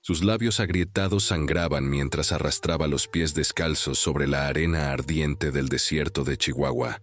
Sus labios agrietados sangraban mientras arrastraba los pies descalzos sobre la arena ardiente del desierto de Chihuahua.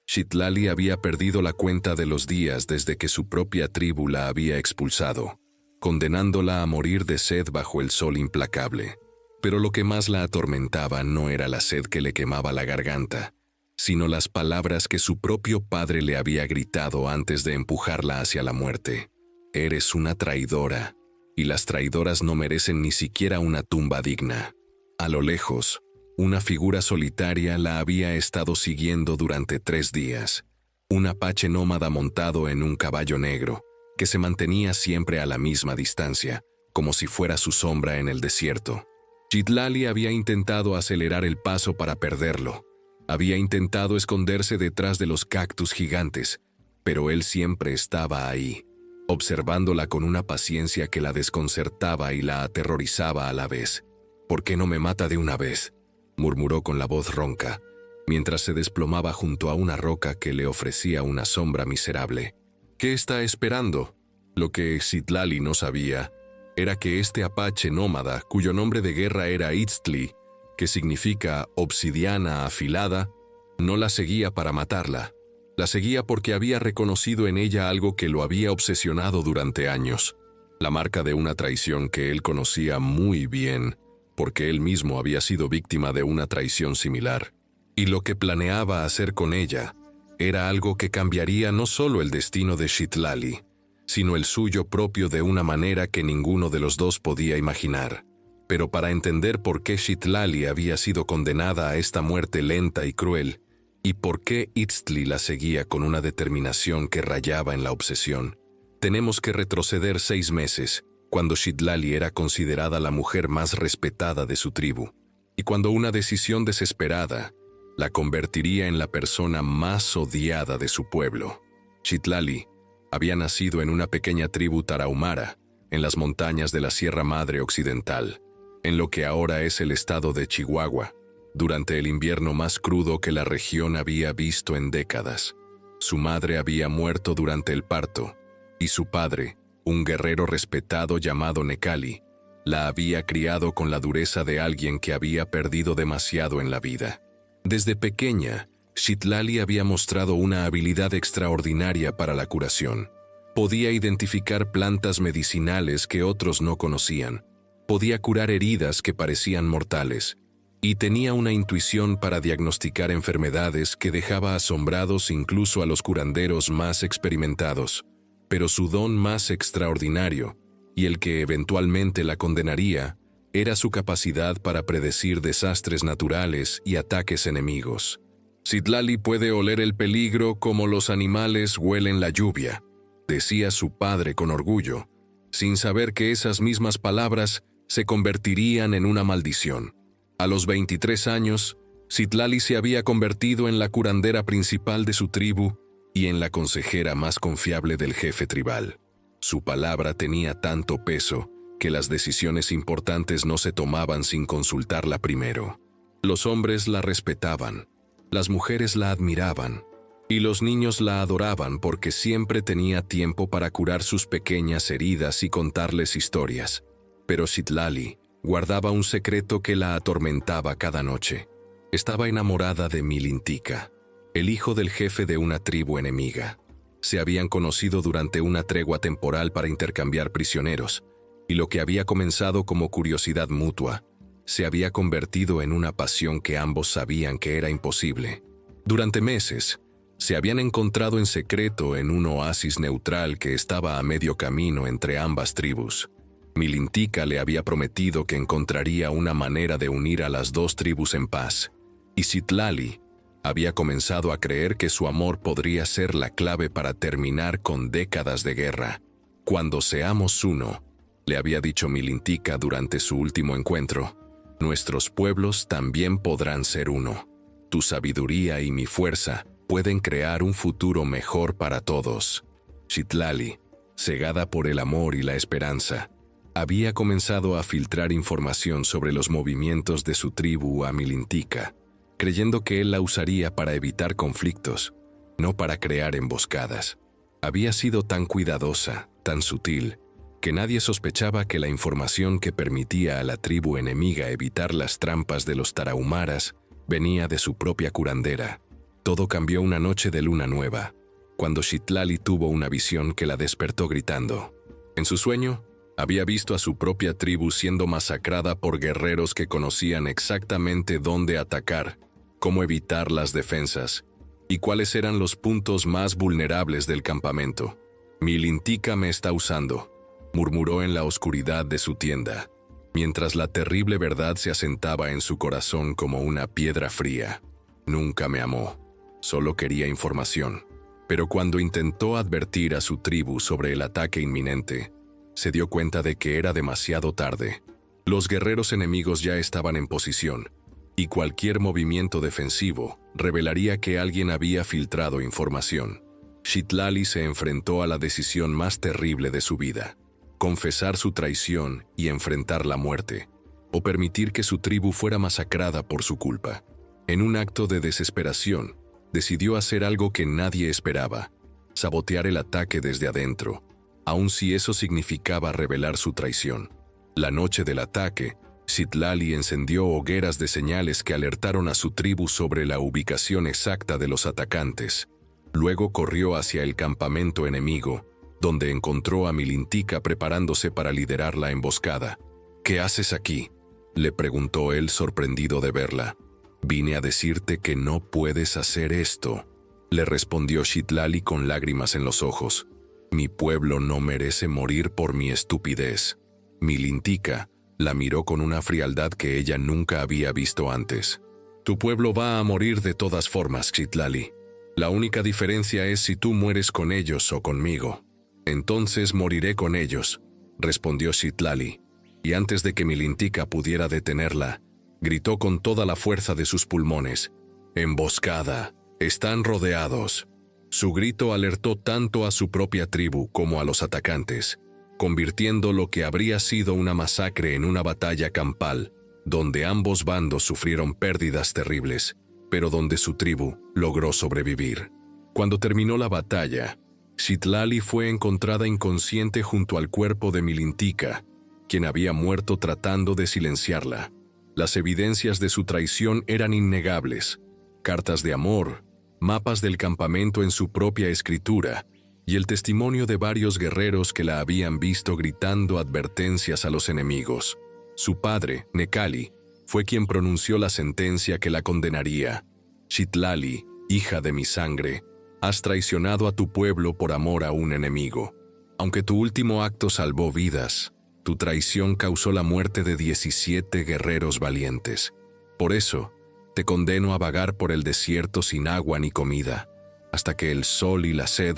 Citlali había perdido la cuenta de los días desde que su propia tribu la había expulsado, condenándola a morir de sed bajo el sol implacable. Pero lo que más la atormentaba no era la sed que le quemaba la garganta, sino las palabras que su propio padre le había gritado antes de empujarla hacia la muerte. «Eres una traidora, y las traidoras no merecen ni siquiera una tumba digna». A lo lejos, una figura solitaria la había estado siguiendo durante 3 días. Un apache nómada montado en un caballo negro, que se mantenía siempre a la misma distancia, como si fuera su sombra en el desierto. Citlali había intentado acelerar el paso para perderlo. Había intentado esconderse detrás de los cactus gigantes, pero él siempre estaba ahí, observándola con una paciencia que la desconcertaba y la aterrorizaba a la vez. «¿Por qué no me mata de una vez?», murmuró con la voz ronca, mientras se desplomaba junto a una roca que le ofrecía una sombra miserable. ¿Qué está esperando? Lo que Citlali no sabía era que este apache nómada, cuyo nombre de guerra era Itztli, que significa obsidiana afilada, no la seguía para matarla. La seguía porque había reconocido en ella algo que lo había obsesionado durante años, la marca de una traición que él conocía muy bien, porque él mismo había sido víctima de una traición similar. Y lo que planeaba hacer con ella era algo que cambiaría no solo el destino de Citlali, sino el suyo propio de una manera que ninguno de los dos podía imaginar. Pero para entender por qué Citlali había sido condenada a esta muerte lenta y cruel, y por qué Itztli la seguía con una determinación que rayaba en la obsesión, tenemos que retroceder 6 meses, cuando Citlali era considerada la mujer más respetada de su tribu, y cuando una decisión desesperada la convertiría en la persona más odiada de su pueblo. Citlali había nacido en una pequeña tribu tarahumara, en las montañas de la Sierra Madre Occidental, en lo que ahora es el estado de Chihuahua, durante el invierno más crudo que la región había visto en décadas. Su madre había muerto durante el parto, y su padre, un guerrero respetado llamado Necali, la había criado con la dureza de alguien que había perdido demasiado en la vida. Desde pequeña, Citlali había mostrado una habilidad extraordinaria para la curación. Podía identificar plantas medicinales que otros no conocían, podía curar heridas que parecían mortales, y tenía una intuición para diagnosticar enfermedades que dejaba asombrados incluso a los curanderos más experimentados. Pero su don más extraordinario, y el que eventualmente la condenaría, era su capacidad para predecir desastres naturales y ataques enemigos. «Citlali puede oler el peligro como los animales huelen la lluvia», decía su padre con orgullo, sin saber que esas mismas palabras se convertirían en una maldición. A los 23 años, Citlali se había convertido en la curandera principal de su tribu y en la consejera más confiable del jefe tribal. Su palabra tenía tanto peso que las decisiones importantes no se tomaban sin consultarla primero. Los hombres la respetaban, las mujeres la admiraban, y los niños la adoraban porque siempre tenía tiempo para curar sus pequeñas heridas y contarles historias. Pero Citlali guardaba un secreto que la atormentaba cada noche. Estaba enamorada de Milintika, el hijo del jefe de una tribu enemiga. Se habían conocido durante una tregua temporal para intercambiar prisioneros, y lo que había comenzado como curiosidad mutua se había convertido en una pasión que ambos sabían que era imposible. Durante meses, se habían encontrado en secreto en un oasis neutral que estaba a medio camino entre ambas tribus. Milintika le había prometido que encontraría una manera de unir a las 2 tribus en paz, y Citlali había comenzado a creer que su amor podría ser la clave para terminar con décadas de guerra. «Cuando seamos uno», le había dicho Milintika durante su último encuentro, «nuestros pueblos también podrán ser uno. Tu sabiduría y mi fuerza pueden crear un futuro mejor para todos». Citlali, cegada por el amor y la esperanza, había comenzado a filtrar información sobre los movimientos de su tribu a Milintika, creyendo que él la usaría para evitar conflictos, no para crear emboscadas. Había sido tan cuidadosa, tan sutil, que nadie sospechaba que la información que permitía a la tribu enemiga evitar las trampas de los tarahumaras venía de su propia curandera. Todo cambió una noche de luna nueva, cuando Citlali tuvo una visión que la despertó gritando. En su sueño, había visto a su propia tribu siendo masacrada por guerreros que conocían exactamente dónde atacar, cómo evitar las defensas y cuáles eran los puntos más vulnerables del campamento. «Milintika me está usando», murmuró en la oscuridad de su tienda, mientras la terrible verdad se asentaba en su corazón como una piedra fría. Nunca me amó, solo quería información. Pero cuando intentó advertir a su tribu sobre el ataque inminente, se dio cuenta de que era demasiado tarde. Los guerreros enemigos ya estaban en posición, y cualquier movimiento defensivo revelaría que alguien había filtrado información. Citlali se enfrentó a la decisión más terrible de su vida: confesar su traición y enfrentar la muerte, o permitir que su tribu fuera masacrada por su culpa. En un acto de desesperación, decidió hacer algo que nadie esperaba: sabotear el ataque desde adentro, aun si eso significaba revelar su traición. La noche del ataque, Citlali encendió hogueras de señales que alertaron a su tribu sobre la ubicación exacta de los atacantes. Luego corrió hacia el campamento enemigo, donde encontró a Milintika preparándose para liderar la emboscada. «¿Qué haces aquí?», le preguntó él, sorprendido de verla. «Vine a decirte que no puedes hacer esto», le respondió Citlali con lágrimas en los ojos. «Mi pueblo no merece morir por mi estupidez». Milintika la miró con una frialdad que ella nunca había visto antes. «Tu pueblo va a morir de todas formas, Citlali. La única diferencia es si tú mueres con ellos o conmigo». «Entonces moriré con ellos», respondió Citlali, y antes de que Milintika pudiera detenerla, gritó con toda la fuerza de sus pulmones: «¡Emboscada! ¡Están rodeados!». Su grito alertó tanto a su propia tribu como a los atacantes, convirtiendo lo que habría sido una masacre en una batalla campal, donde ambos bandos sufrieron pérdidas terribles, pero donde su tribu logró sobrevivir. Cuando terminó la batalla, Citlali fue encontrada inconsciente junto al cuerpo de Milintika, quien había muerto tratando de silenciarla. Las evidencias de su traición eran innegables: cartas de amor, mapas del campamento en su propia escritura, y el testimonio de varios guerreros que la habían visto gritando advertencias a los enemigos. Su padre, Nekali, fue quien pronunció la sentencia que la condenaría: «Citlali, hija de mi sangre, has traicionado a tu pueblo por amor a un enemigo. Aunque tu último acto salvó vidas, tu traición causó la muerte de 17 guerreros valientes. Por eso, te condeno a vagar por el desierto sin agua ni comida, hasta que el sol y la sed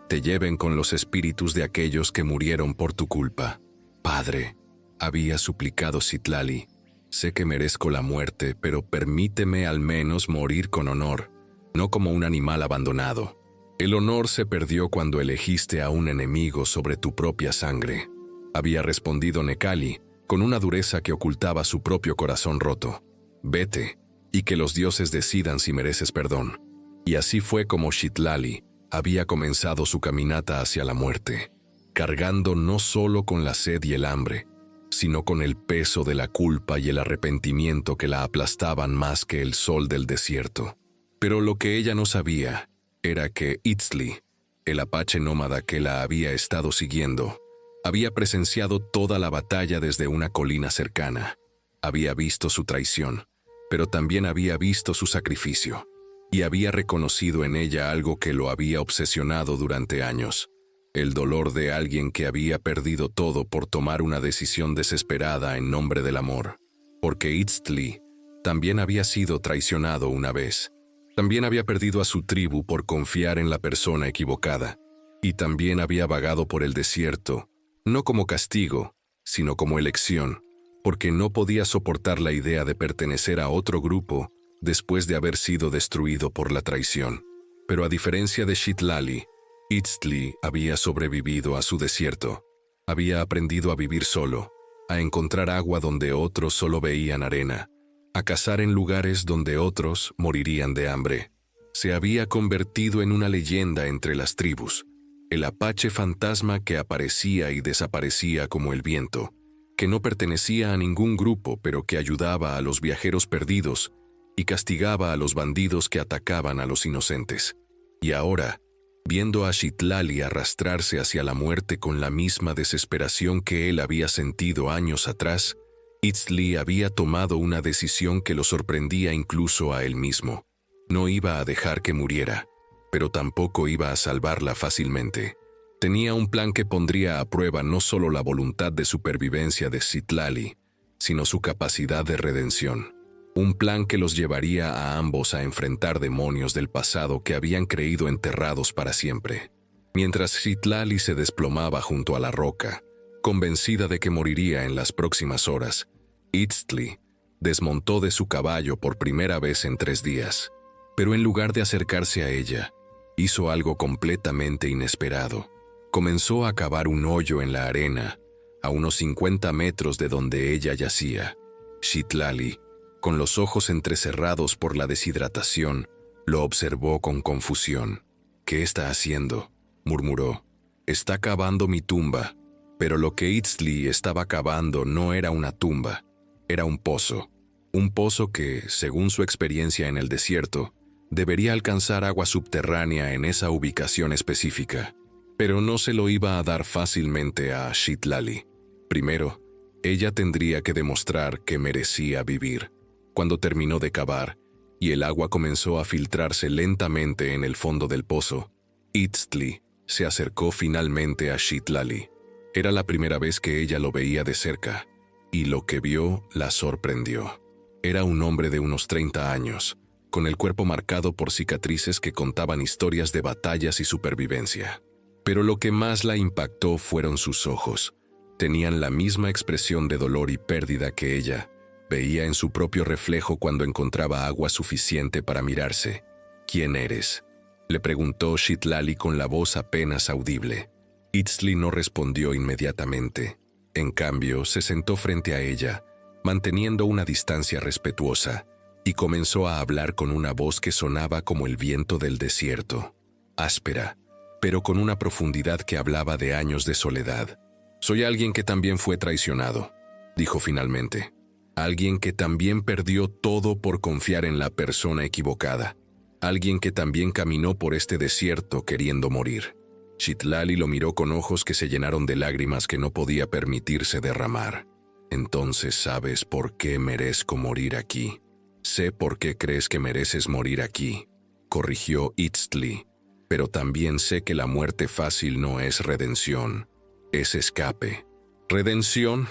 te lleven con los espíritus de aquellos que murieron por tu culpa». «Padre», había suplicado Citlali, «sé que merezco la muerte, pero permíteme al menos morir con honor, no como un animal abandonado». «El honor se perdió cuando elegiste a un enemigo sobre tu propia sangre», había respondido Nekali, con una dureza que ocultaba su propio corazón roto. «Vete, y que los dioses decidan si mereces perdón». Y así fue como Citlali había comenzado su caminata hacia la muerte, cargando no solo con la sed y el hambre, sino con el peso de la culpa y el arrepentimiento que la aplastaban más que el sol del desierto. Pero lo que ella no sabía era que Itzli, el apache nómada que la había estado siguiendo, había presenciado toda la batalla desde una colina cercana. Había visto su traición, pero también había visto su sacrificio, y había reconocido en ella algo que lo había obsesionado durante años: el dolor de alguien que había perdido todo por tomar una decisión desesperada en nombre del amor. Porque Itzli también había sido traicionado una vez. También había perdido a su tribu por confiar en la persona equivocada, y también había vagado por el desierto, no como castigo, sino como elección, porque no podía soportar la idea de pertenecer a otro grupo después de haber sido destruido por la traición. Pero a diferencia de Citlali, Itzli había sobrevivido a su desierto. Había aprendido a vivir solo, a encontrar agua donde otros solo veían arena, a cazar en lugares donde otros morirían de hambre. Se había convertido en una leyenda entre las tribus, el apache fantasma que aparecía y desaparecía como el viento, que no pertenecía a ningún grupo pero que ayudaba a los viajeros perdidos y castigaba a los bandidos que atacaban a los inocentes. Y ahora, viendo a Citlali arrastrarse hacia la muerte con la misma desesperación que él había sentido años atrás, Itztli había tomado una decisión que lo sorprendía incluso a él mismo. No iba a dejar que muriera, pero tampoco iba a salvarla fácilmente. Tenía un plan que pondría a prueba no solo la voluntad de supervivencia de Citlali, sino su capacidad de redención. Un plan que los llevaría a ambos a enfrentar demonios del pasado que habían creído enterrados para siempre. Mientras Citlali se desplomaba junto a la roca, convencida de que moriría en las próximas horas, Itztli desmontó de su caballo por primera vez en 3 días. Pero en lugar de acercarse a ella, hizo algo completamente inesperado. Comenzó a cavar un hoyo en la arena, a unos 50 metros de donde ella yacía. Citlali, con los ojos entrecerrados por la deshidratación, lo observó con confusión. «¿Qué está haciendo?», murmuró. «Está cavando mi tumba». Pero lo que Itztli estaba cavando no era una tumba, era un pozo. Un pozo que, según su experiencia en el desierto, debería alcanzar agua subterránea en esa ubicación específica. Pero no se lo iba a dar fácilmente a Citlali. Primero, ella tendría que demostrar que merecía vivir. Cuando terminó de cavar, y el agua comenzó a filtrarse lentamente en el fondo del pozo, Itztli se acercó finalmente a Citlali. Era la primera vez que ella lo veía de cerca, y lo que vio la sorprendió. Era un hombre de unos 30 años, con el cuerpo marcado por cicatrices que contaban historias de batallas y supervivencia. Pero lo que más la impactó fueron sus ojos. Tenían la misma expresión de dolor y pérdida que ella veía en su propio reflejo cuando encontraba agua suficiente para mirarse. «¿Quién eres?», le preguntó Citlali con la voz apenas audible. Itztli no respondió inmediatamente. En cambio, se sentó frente a ella, manteniendo una distancia respetuosa, y comenzó a hablar con una voz que sonaba como el viento del desierto, áspera, pero con una profundidad que hablaba de años de soledad. «Soy alguien que también fue traicionado», dijo finalmente. «Alguien que también perdió todo por confiar en la persona equivocada. Alguien que también caminó por este desierto queriendo morir». Citlali lo miró con ojos que se llenaron de lágrimas que no podía permitirse derramar. «Entonces sabes por qué merezco morir aquí». «Sé por qué crees que mereces morir aquí», corrigió Itztli. «Pero también sé que la muerte fácil no es redención, es escape». «¿Redención?»,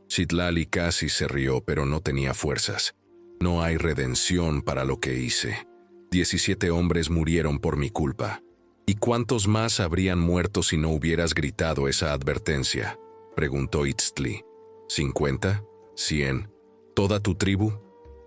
Citlali casi se rió, pero no tenía fuerzas. «No hay redención para lo que hice. 17 hombres murieron por mi culpa». «¿Y cuántos más habrían muerto si no hubieras gritado esa advertencia?», preguntó Itztli. «¿50? ¿100? ¿Toda tu tribu?».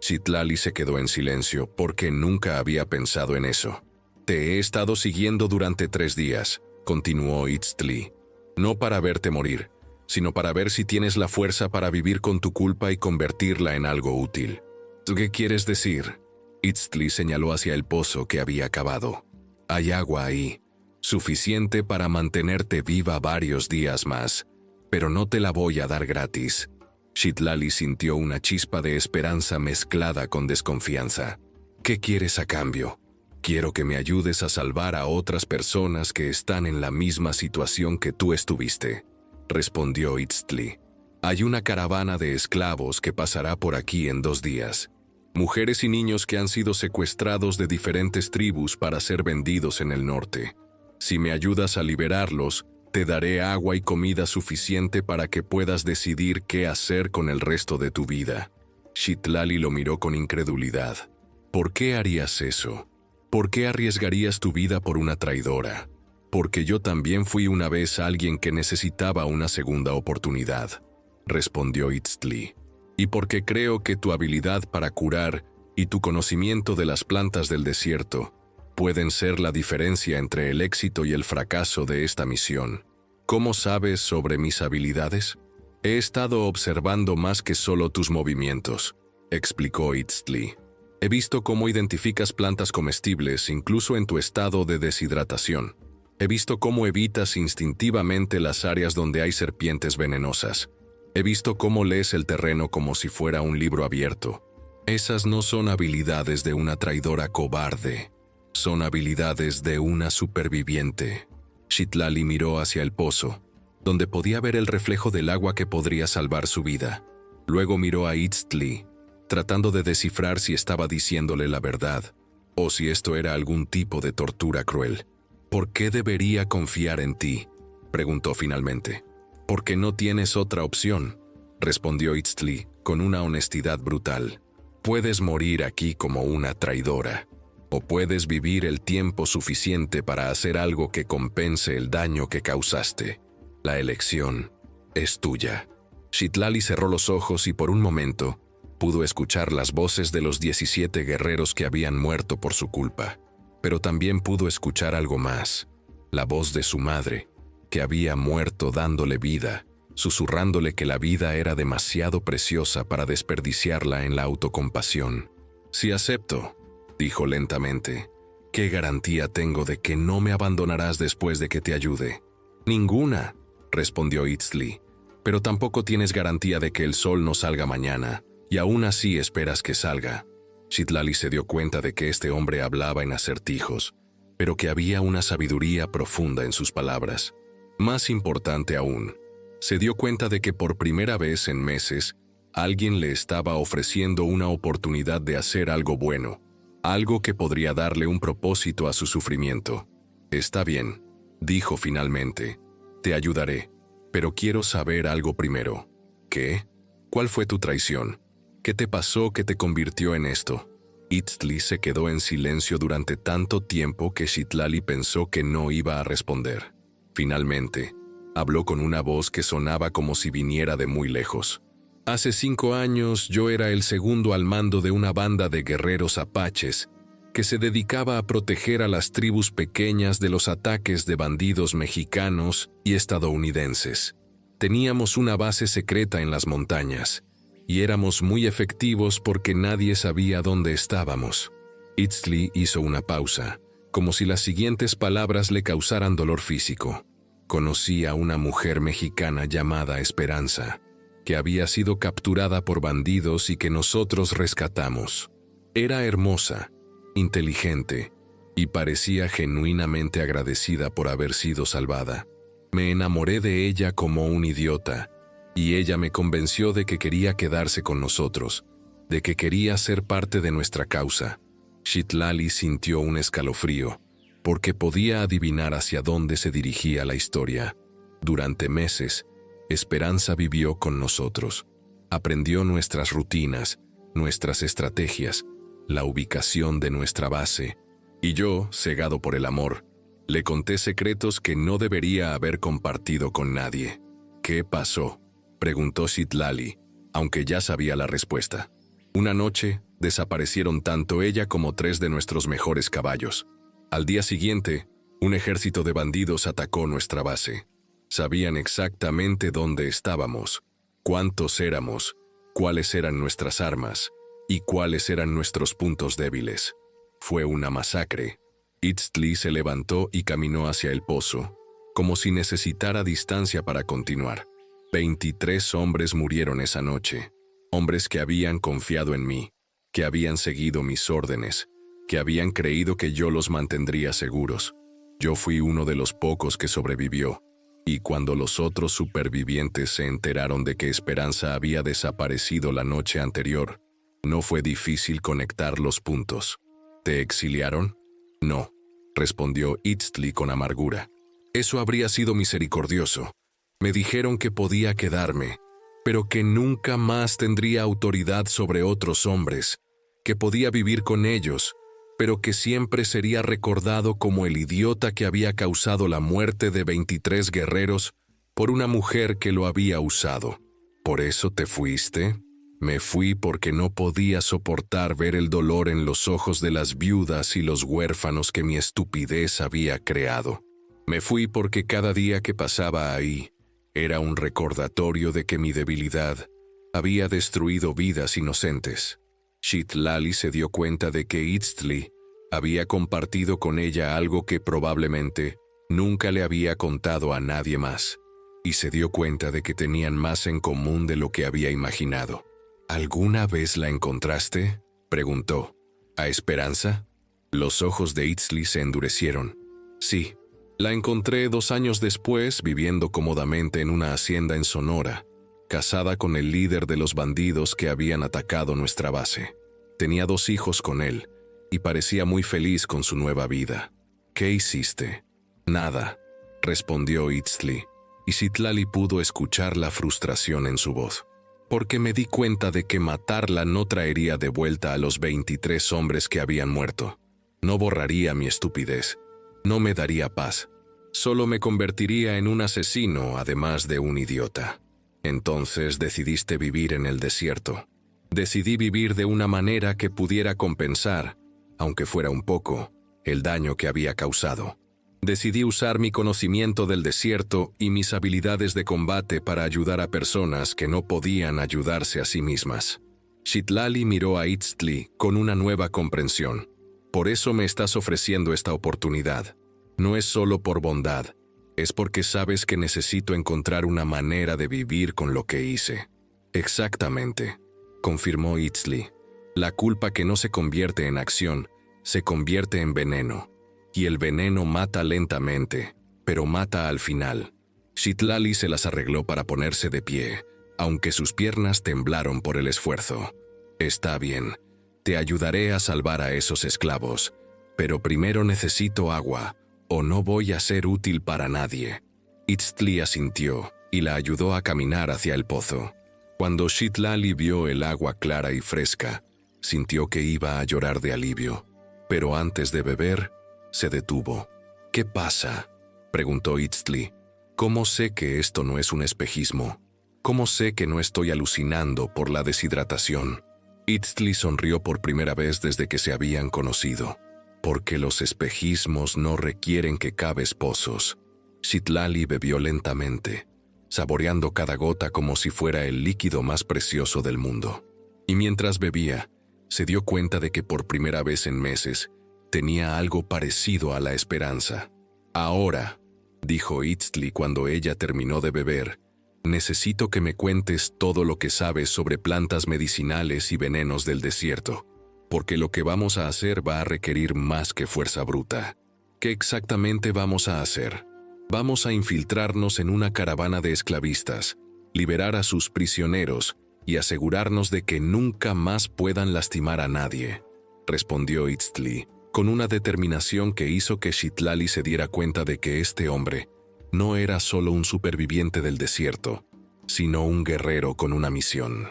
Citlali se quedó en silencio porque nunca había pensado en eso. «Te he estado siguiendo durante 3 días», continuó Itztli. «No para verte morir, sino para ver si tienes la fuerza para vivir con tu culpa y convertirla en algo útil». «¿Qué quieres decir?». Itztli señaló hacia el pozo que había cavado. «Hay agua ahí, suficiente para mantenerte viva varios días más, pero no te la voy a dar gratis». Citlali sintió una chispa de esperanza mezclada con desconfianza. «¿Qué quieres a cambio?». «Quiero que me ayudes a salvar a otras personas que están en la misma situación que tú estuviste», respondió Itztli. «Hay una caravana de esclavos que pasará por aquí en 2 días. Mujeres y niños que han sido secuestrados de diferentes tribus para ser vendidos en el norte. Si me ayudas a liberarlos, te daré agua y comida suficiente para que puedas decidir qué hacer con el resto de tu vida». Citlali lo miró con incredulidad. «¿Por qué harías eso? ¿Por qué arriesgarías tu vida por una traidora?». «Porque yo también fui una vez alguien que necesitaba una segunda oportunidad», respondió Itztli. «Y porque creo que tu habilidad para curar y tu conocimiento de las plantas del desierto pueden ser la diferencia entre el éxito y el fracaso de esta misión». «¿Cómo sabes sobre mis habilidades?». «He estado observando más que solo tus movimientos», explicó Itztli. «He visto cómo identificas plantas comestibles incluso en tu estado de deshidratación. He visto cómo evitas instintivamente las áreas donde hay serpientes venenosas. He visto cómo lees el terreno como si fuera un libro abierto. Esas no son habilidades de una traidora cobarde. Son habilidades de una superviviente. Citlali miró hacia el pozo, donde podía ver el reflejo del agua que podría salvar su vida. Luego miró a Ixtli, tratando de descifrar si estaba diciéndole la verdad, o si esto era algún tipo de tortura cruel. ¿Por qué debería confiar en ti?, preguntó finalmente. «Porque no tienes otra opción», respondió Ixtli con una honestidad brutal. «Puedes morir aquí como una traidora, o puedes vivir el tiempo suficiente para hacer algo que compense el daño que causaste. La elección es tuya». Citlali cerró los ojos y por un momento pudo escuchar las voces de los 17 guerreros que habían muerto por su culpa. Pero también pudo escuchar algo más, la voz de su madre, que había muerto dándole vida, susurrándole que la vida era demasiado preciosa para desperdiciarla en la autocompasión. «Sí acepto», dijo lentamente. «¿Qué garantía tengo de que no me abandonarás después de que te ayude?» «Ninguna», respondió Ixtli. «Pero tampoco tienes garantía de que el sol no salga mañana, y aún así esperas que salga». Citlali se dio cuenta de que este hombre hablaba en acertijos, pero que había una sabiduría profunda en sus palabras. Más importante aún, se dio cuenta de que por primera vez en meses, alguien le estaba ofreciendo una oportunidad de hacer algo bueno, algo que podría darle un propósito a su sufrimiento. «Está bien», dijo finalmente. «Te ayudaré, pero quiero saber algo primero». «¿Qué? ¿Cuál fue tu traición? ¿Qué te pasó que te convirtió en esto?» Ixtli se quedó en silencio durante tanto tiempo que Citlali pensó que no iba a responder. Finalmente, habló con una voz que sonaba como si viniera de muy lejos. «Hace 5 años yo era el segundo al mando de una banda de guerreros apaches que se dedicaba a proteger a las tribus pequeñas de los ataques de bandidos mexicanos y estadounidenses. Teníamos una base secreta en las montañas, y éramos muy efectivos porque nadie sabía dónde estábamos». Ixtli hizo una pausa, como si las siguientes palabras le causaran dolor físico. «Conocí a una mujer mexicana llamada Esperanza, que había sido capturada por bandidos y que nosotros rescatamos. Era hermosa, inteligente, y parecía genuinamente agradecida por haber sido salvada. Me enamoré de ella como un idiota, y ella me convenció de que quería quedarse con nosotros, de que quería ser parte de nuestra causa». Citlali sintió un escalofrío, porque podía adivinar hacia dónde se dirigía la historia. Durante meses, Esperanza vivió con nosotros. Aprendió nuestras rutinas, nuestras estrategias, la ubicación de nuestra base. Y yo, cegado por el amor, le conté secretos que no debería haber compartido con nadie. «¿Qué pasó?», preguntó Citlali, aunque ya sabía la respuesta. «Una noche, desaparecieron tanto ella como 3 de nuestros mejores caballos. Al día siguiente, un ejército de bandidos atacó nuestra base. Sabían exactamente dónde estábamos, cuántos éramos, cuáles eran nuestras armas y cuáles eran nuestros puntos débiles. Fue una masacre». Ixtli se levantó y caminó hacia el pozo, como si necesitara distancia para continuar. 23 hombres murieron esa noche, hombres que habían confiado en mí, que habían seguido mis órdenes, que habían creído que yo los mantendría seguros. Yo fui uno de los pocos que sobrevivió, y cuando los otros supervivientes se enteraron de que Esperanza había desaparecido la noche anterior, no fue difícil conectar los puntos. «¿Te exiliaron?». «No», respondió Ixtli con amargura. «Eso habría sido misericordioso. Me dijeron que podía quedarme, pero que nunca más tendría autoridad sobre otros hombres, que podía vivir con ellos, pero que siempre sería recordado como el idiota que había causado la muerte de 23 guerreros por una mujer que lo había usado. ¿Por eso te fuiste?». «Me fui porque no podía soportar ver el dolor en los ojos de las viudas y los huérfanos que mi estupidez había creado. Me fui porque cada día que pasaba ahí era un recordatorio de que mi debilidad había destruido vidas inocentes». Citlali se dio cuenta de que Ixtli había compartido con ella algo que probablemente Nunca le había contado a nadie más, y se dio cuenta de que tenían más en común de lo que había imaginado. ¿Alguna vez la encontraste?, preguntó. ¿A Esperanza? Los ojos de Itzli se endurecieron. Sí, la encontré 2 años después viviendo cómodamente en una hacienda en Sonora, casada con el líder de los bandidos que habían atacado nuestra base. Tenía 2 hijos con él, y parecía muy feliz con su nueva vida. ¿Qué hiciste? Nada, respondió Itzli, y Citlali pudo escuchar la frustración en su voz. Porque me di cuenta de que matarla no traería de vuelta a los 23 hombres que habían muerto. No borraría mi estupidez. No me daría paz. Solo me convertiría en un asesino, además de un idiota. Entonces decidiste vivir en el desierto. Decidí vivir de una manera que pudiera compensar, aunque fuera un poco, el daño que había causado. Decidí usar mi conocimiento del desierto y mis habilidades de combate para ayudar a personas que no podían ayudarse a sí mismas. Citlali miró a Itzli con una nueva comprensión. Por eso me estás ofreciendo esta oportunidad. No es solo por bondad, es porque sabes que necesito encontrar una manera de vivir con lo que hice. Exactamente, confirmó Itzli. La culpa que no se convierte en acción, se convierte en veneno. Y el veneno mata lentamente, pero mata al final. Citlali se las arregló para ponerse de pie, aunque sus piernas temblaron por el esfuerzo. Está bien, te ayudaré a salvar a esos esclavos, pero primero necesito agua, o no voy a ser útil para nadie. Itzli asintió y la ayudó a caminar hacia el pozo. Cuando Citlali vio el agua clara y fresca, sintió que iba a llorar de alivio, pero antes de beber, se detuvo. ¿Qué pasa?, preguntó Itzli. ¿Cómo sé que esto no es un espejismo? ¿Cómo sé que no estoy alucinando por la deshidratación? Itzli sonrió por primera vez desde que se habían conocido. Porque los espejismos no requieren que caves pozos. Citlali bebió lentamente, saboreando cada gota como si fuera el líquido más precioso del mundo. Y mientras bebía, se dio cuenta de que por primera vez en meses, tenía algo parecido a la esperanza. Ahora, dijo Itzli cuando ella terminó de beber, necesito que me cuentes todo lo que sabes sobre plantas medicinales y venenos del desierto, porque lo que vamos a hacer va a requerir más que fuerza bruta. ¿Qué exactamente vamos a hacer? Vamos a infiltrarnos en una caravana de esclavistas, liberar a sus prisioneros y asegurarnos de que nunca más puedan lastimar a nadie, respondió Itzli, con una determinación que hizo que Citlali se diera cuenta de que este hombre no era solo un superviviente del desierto, sino un guerrero con una misión.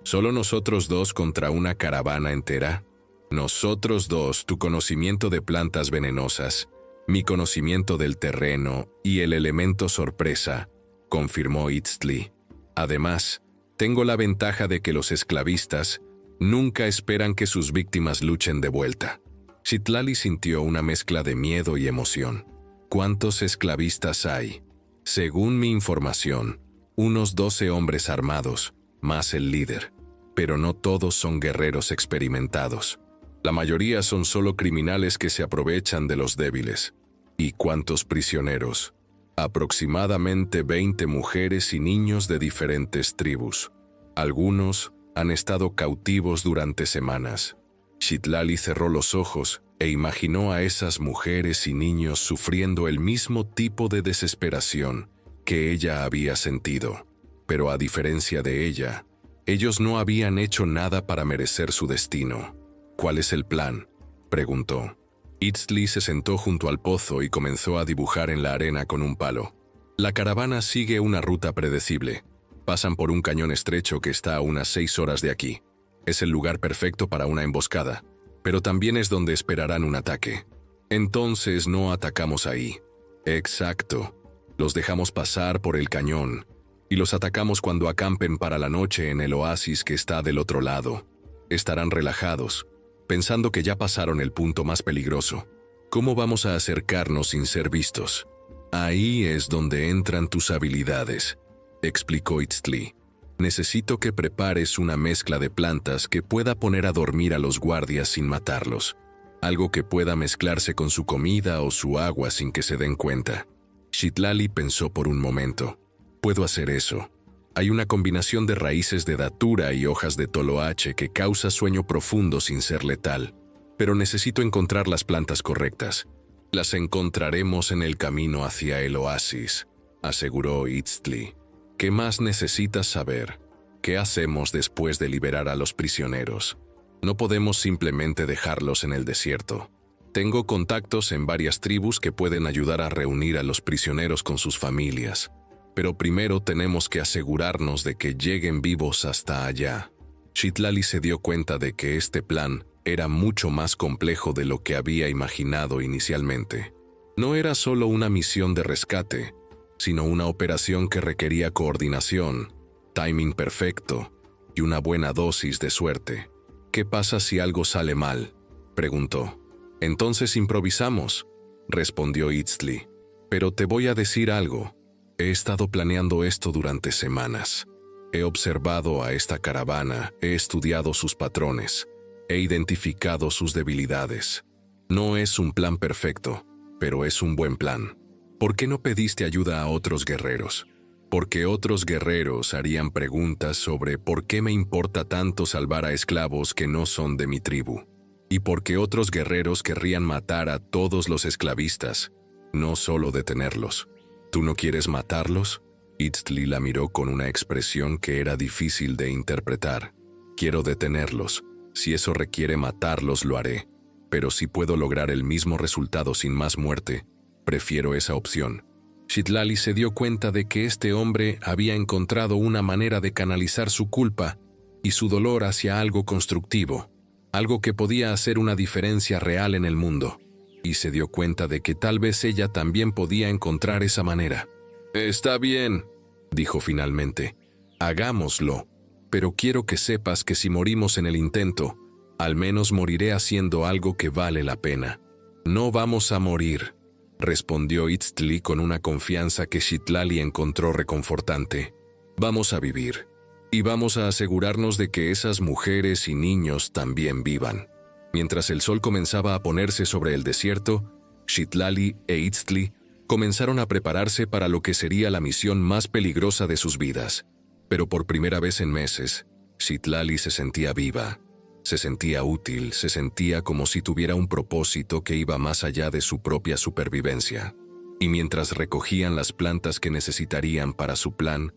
¿Solo nosotros 2 contra una caravana entera? Nosotros 2, tu conocimiento de plantas venenosas, mi conocimiento del terreno y el elemento sorpresa, confirmó Itzli. Además, tengo la ventaja de que los esclavistas nunca esperan que sus víctimas luchen de vuelta. Citlali sintió una mezcla de miedo y emoción. ¿Cuántos esclavistas hay? Según mi información, unos 12 hombres armados, más el líder. Pero no todos son guerreros experimentados. La mayoría son solo criminales que se aprovechan de los débiles. ¿Y cuántos prisioneros? Aproximadamente 20 mujeres y niños de diferentes tribus. Algunos han estado cautivos durante semanas. Citlali cerró los ojos e imaginó a esas mujeres y niños sufriendo el mismo tipo de desesperación que ella había sentido. Pero a diferencia de ella, ellos no habían hecho nada para merecer su destino. ¿Cuál es el plan?, preguntó. Itzli se sentó junto al pozo y comenzó a dibujar en la arena con un palo. La caravana sigue una ruta predecible. Pasan por un cañón estrecho que está a unas 6 horas de aquí. Es el lugar perfecto para una emboscada, pero también es donde esperarán un ataque. Entonces no atacamos ahí. Exacto. Los dejamos pasar por el cañón y los atacamos cuando acampen para la noche en el oasis que está del otro lado. Estarán relajados, pensando que ya pasaron el punto más peligroso. ¿Cómo vamos a acercarnos sin ser vistos? Ahí es donde entran tus habilidades, explicó Itzli. Necesito que prepares una mezcla de plantas que pueda poner a dormir a los guardias sin matarlos. algo que pueda mezclarse con su comida o su agua sin que se den cuenta. Citlali pensó por un momento. Puedo hacer eso. Hay una combinación de raíces de datura y hojas de toloache que causa sueño profundo sin ser letal, pero necesito encontrar las plantas correctas. Las encontraremos en el camino hacia el oasis, aseguró Itztli. ¿Qué más necesitas saber? ¿Qué hacemos después de liberar a los prisioneros? No podemos simplemente dejarlos en el desierto. Tengo contactos en varias tribus que pueden ayudar a reunir a los prisioneros con sus familias. Pero primero tenemos que asegurarnos de que lleguen vivos hasta allá. Citlali se dio cuenta de que este plan era mucho más complejo de lo que había imaginado inicialmente. No era solo una misión de rescate, sino una operación que requería coordinación, timing perfecto y una buena dosis de suerte. ¿Qué pasa si algo sale mal?, preguntó. Entonces improvisamos, respondió Itztli. Pero te voy a decir algo. He estado planeando esto durante semanas. He observado a esta caravana, he estudiado sus patrones, he identificado sus debilidades. No es un plan perfecto, pero es un buen plan. ¿Por qué no pediste ayuda a otros guerreros? Porque otros guerreros harían preguntas sobre por qué me importa tanto salvar a esclavos que no son de mi tribu. Y porque otros guerreros querrían matar a todos los esclavistas, no solo detenerlos. ¿Tú no quieres matarlos? Itztli la miró con una expresión que era difícil de interpretar. Quiero detenerlos. Si eso requiere matarlos, lo haré. Pero si puedo lograr el mismo resultado sin más muerte, prefiero esa opción. Citlali se dio cuenta de que este hombre había encontrado una manera de canalizar su culpa y su dolor hacia algo constructivo, algo que podía hacer una diferencia real en el mundo. Y se dio cuenta de que tal vez ella también podía encontrar esa manera. «Está bien», dijo finalmente. «Hagámoslo, pero quiero que sepas que si morimos en el intento, al menos moriré haciendo algo que vale la pena». «No vamos a morir», respondió Itztli con una confianza que Citlali encontró reconfortante. «Vamos a vivir, y vamos a asegurarnos de que esas mujeres y niños también vivan». Mientras el sol comenzaba a ponerse sobre el desierto, Citlali e Itztli comenzaron a prepararse para lo que sería la misión más peligrosa de sus vidas. Pero por primera vez en meses, Citlali se sentía viva. Se sentía útil, se sentía como si tuviera un propósito que iba más allá de su propia supervivencia. Y mientras recogían las plantas que necesitarían para su plan,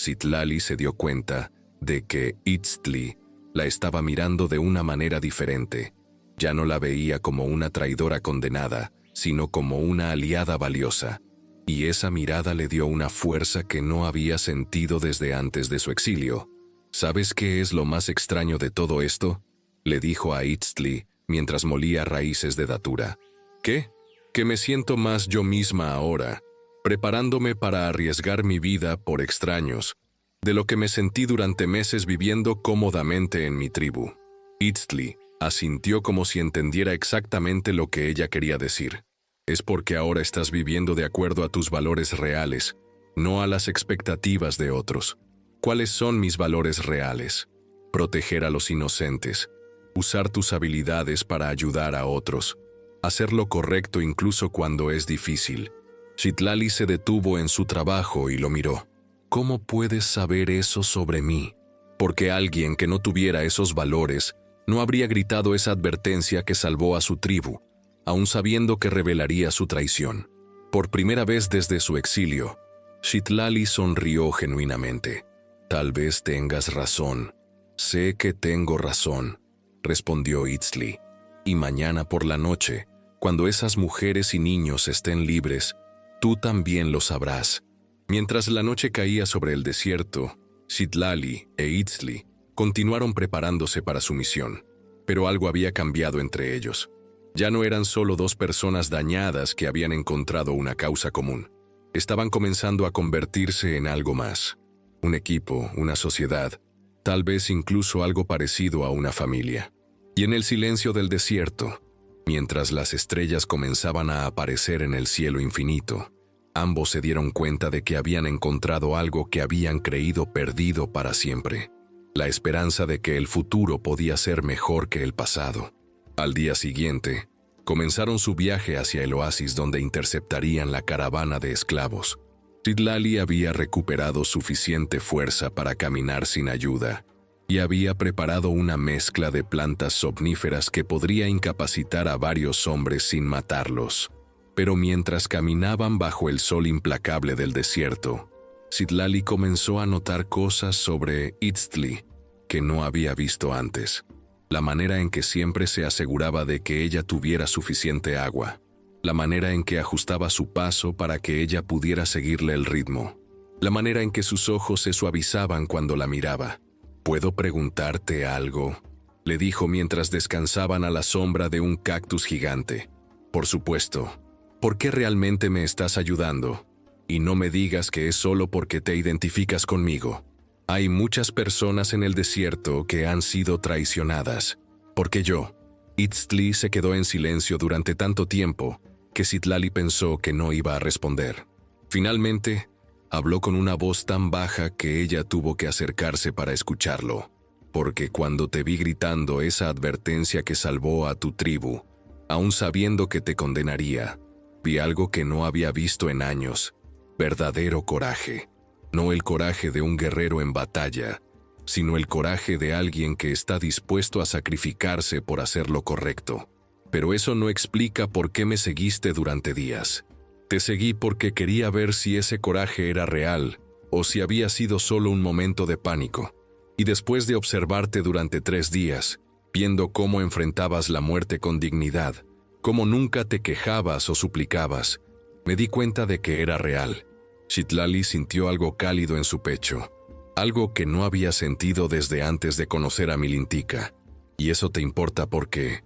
Citlali se dio cuenta de que Itztli la estaba mirando de una manera diferente. Ya no la veía como una traidora condenada, sino como una aliada valiosa. Y esa mirada le dio una fuerza que no había sentido desde antes de su exilio. ¿Sabes qué es lo más extraño de todo esto?, le dijo a Itztli mientras molía raíces de datura. ¿Qué? Que me siento más yo misma ahora, preparándome para arriesgar mi vida por extraños, de lo que me sentí durante meses viviendo cómodamente en mi tribu. Itztli asintió como si entendiera exactamente lo que ella quería decir. Es porque ahora estás viviendo de acuerdo a tus valores reales, no a las expectativas de otros. ¿Cuáles son mis valores reales? Proteger a los inocentes, usar tus habilidades para ayudar a otros, hacer lo correcto incluso cuando es difícil. Citlali se detuvo en su trabajo y lo miró. ¿Cómo puedes saber eso sobre mí? Porque alguien que no tuviera esos valores no habría gritado esa advertencia que salvó a su tribu, aun sabiendo que revelaría su traición. Por primera vez desde su exilio, Citlali sonrió genuinamente. Tal vez tengas razón. Sé que tengo razón, respondió Itztli. Y mañana por la noche, cuando esas mujeres y niños estén libres, tú también lo sabrás. Mientras la noche caía sobre el desierto, Citlali e Itztli continuaron preparándose para su misión, pero algo había cambiado entre ellos. Ya no eran solo dos personas dañadas que habían encontrado una causa común. Estaban comenzando a convertirse en algo más. Un equipo, una sociedad, tal vez incluso algo parecido a una familia. Y en el silencio del desierto, mientras las estrellas comenzaban a aparecer en el cielo infinito, ambos se dieron cuenta de que habían encontrado algo que habían creído perdido para siempre. La esperanza de que el futuro podía ser mejor que el pasado. Al día siguiente, comenzaron su viaje hacia el oasis donde interceptarían la caravana de esclavos. Citlali había recuperado suficiente fuerza para caminar sin ayuda y había preparado una mezcla de plantas somníferas que podría incapacitar a varios hombres sin matarlos. Pero mientras caminaban bajo el sol implacable del desierto, Citlali comenzó a notar cosas sobre Itztli que no había visto antes. La manera en que siempre se aseguraba de que ella tuviera suficiente agua. La manera en que ajustaba su paso para que ella pudiera seguirle el ritmo. La manera en que sus ojos se suavizaban cuando la miraba. «¿Puedo preguntarte algo?», le dijo mientras descansaban a la sombra de un cactus gigante. «Por supuesto. ¿Por qué realmente me estás ayudando? Y no me digas que es solo porque te identificas conmigo. Hay muchas personas en el desierto que han sido traicionadas. Porque yo». Itztli se quedó en silencio durante tanto tiempo que Citlali pensó que no iba a responder. Finalmente, habló con una voz tan baja que ella tuvo que acercarse para escucharlo. «Porque cuando te vi gritando esa advertencia que salvó a tu tribu, aún sabiendo que te condenaría, vi algo que no había visto en años. Verdadero coraje. No el coraje de un guerrero en batalla, sino el coraje de alguien que está dispuesto a sacrificarse por hacer lo correcto. Pero eso no explica por qué me seguiste durante días. Te seguí porque quería ver si ese coraje era real o si había sido solo un momento de pánico. Y después de observarte durante 3 días, viendo cómo enfrentabas la muerte con dignidad, cómo nunca te quejabas o suplicabas, me di cuenta de que era real». Citlali sintió algo cálido en su pecho, algo que no había sentido desde antes de conocer a Milintika. «Y eso te importa porque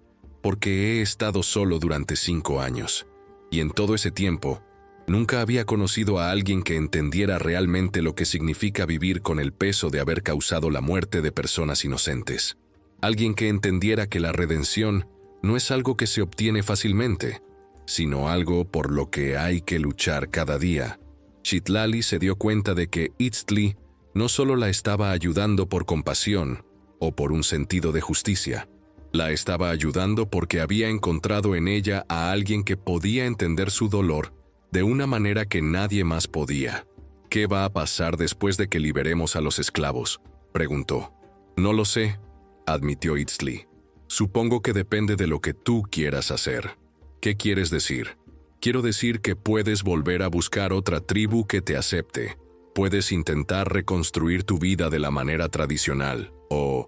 he estado solo durante 5 años. Y en todo ese tiempo, nunca había conocido a alguien que entendiera realmente lo que significa vivir con el peso de haber causado la muerte de personas inocentes. Alguien que entendiera que la redención no es algo que se obtiene fácilmente, sino algo por lo que hay que luchar cada día». Citlali se dio cuenta de que Itztli no solo la estaba ayudando por compasión o por un sentido de justicia, la estaba ayudando porque había encontrado en ella a alguien que podía entender su dolor de una manera que nadie más podía. «¿Qué va a pasar después de que liberemos a los esclavos?», preguntó. «No lo sé», admitió Itztli. «Supongo que depende de lo que tú quieras hacer». «¿Qué quieres decir?». «Quiero decir que puedes volver a buscar otra tribu que te acepte. Puedes intentar reconstruir tu vida de la manera tradicional. ¿O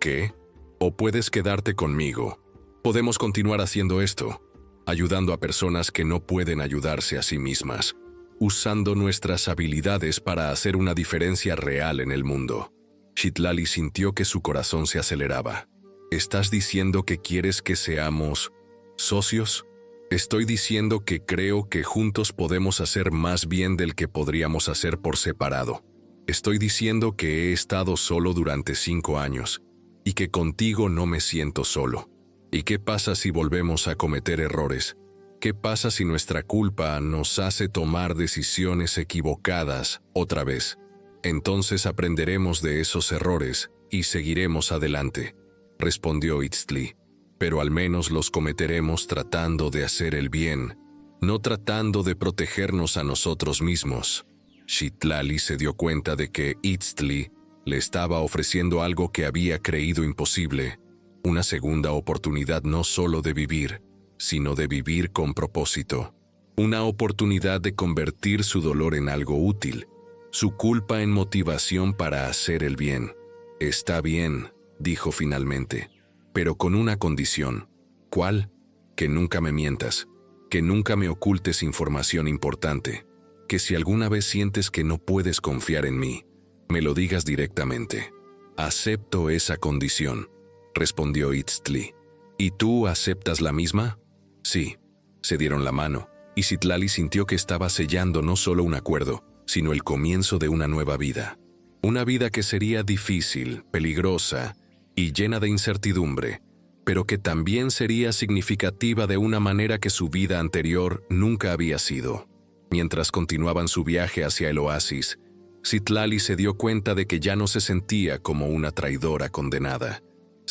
qué? O puedes quedarte conmigo. Podemos continuar haciendo esto, ayudando a personas que no pueden ayudarse a sí mismas, usando nuestras habilidades para hacer una diferencia real en el mundo». Citlali sintió que su corazón se aceleraba. «¿Estás diciendo que quieres que seamos socios?». «Estoy diciendo que creo que juntos podemos hacer más bien del que podríamos hacer por separado. Estoy diciendo que he estado solo durante 5 años y que contigo no me siento solo. ¿Y qué pasa si volvemos a cometer errores? ¿Qué pasa si nuestra culpa nos hace tomar decisiones equivocadas otra vez? Entonces aprenderemos de esos errores y seguiremos adelante», respondió Itztli. «Pero al menos los cometeremos tratando de hacer el bien, no tratando de protegernos a nosotros mismos». Citlali se dio cuenta de que Itztli le estaba ofreciendo algo que había creído imposible, una segunda oportunidad no solo de vivir, sino de vivir con propósito. Una oportunidad de convertir su dolor en algo útil, su culpa en motivación para hacer el bien. «Está bien», dijo finalmente, «pero con una condición». «¿Cuál?». «Que nunca me mientas, que nunca me ocultes información importante, que si alguna vez sientes que no puedes confiar en mí, me lo digas directamente». «Acepto esa condición», respondió Itztli. «¿Y tú aceptas la misma?». «Sí». Se dieron la mano, y Citlali sintió que estaba sellando no solo un acuerdo, sino el comienzo de una nueva vida. Una vida que sería difícil, peligrosa y llena de incertidumbre, pero que también sería significativa de una manera que su vida anterior nunca había sido. Mientras continuaban su viaje hacia el oasis, Citlali se dio cuenta de que ya no se sentía como una traidora condenada.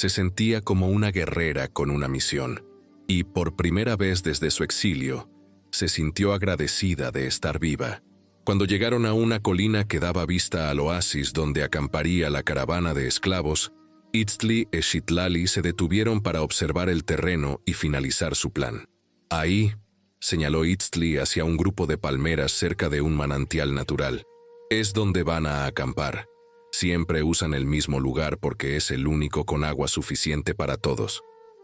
Se sentía como una guerrera con una misión, y por primera vez desde su exilio, se sintió agradecida de estar viva. Cuando llegaron a una colina que daba vista al oasis donde acamparía la caravana de esclavos, Itztli y Citlali se detuvieron para observar el terreno y finalizar su plan. Ahí, señaló Itztli hacia un grupo de palmeras cerca de un manantial natural. Es donde van a acampar. Siempre usan el mismo lugar porque es el único con agua suficiente para todos.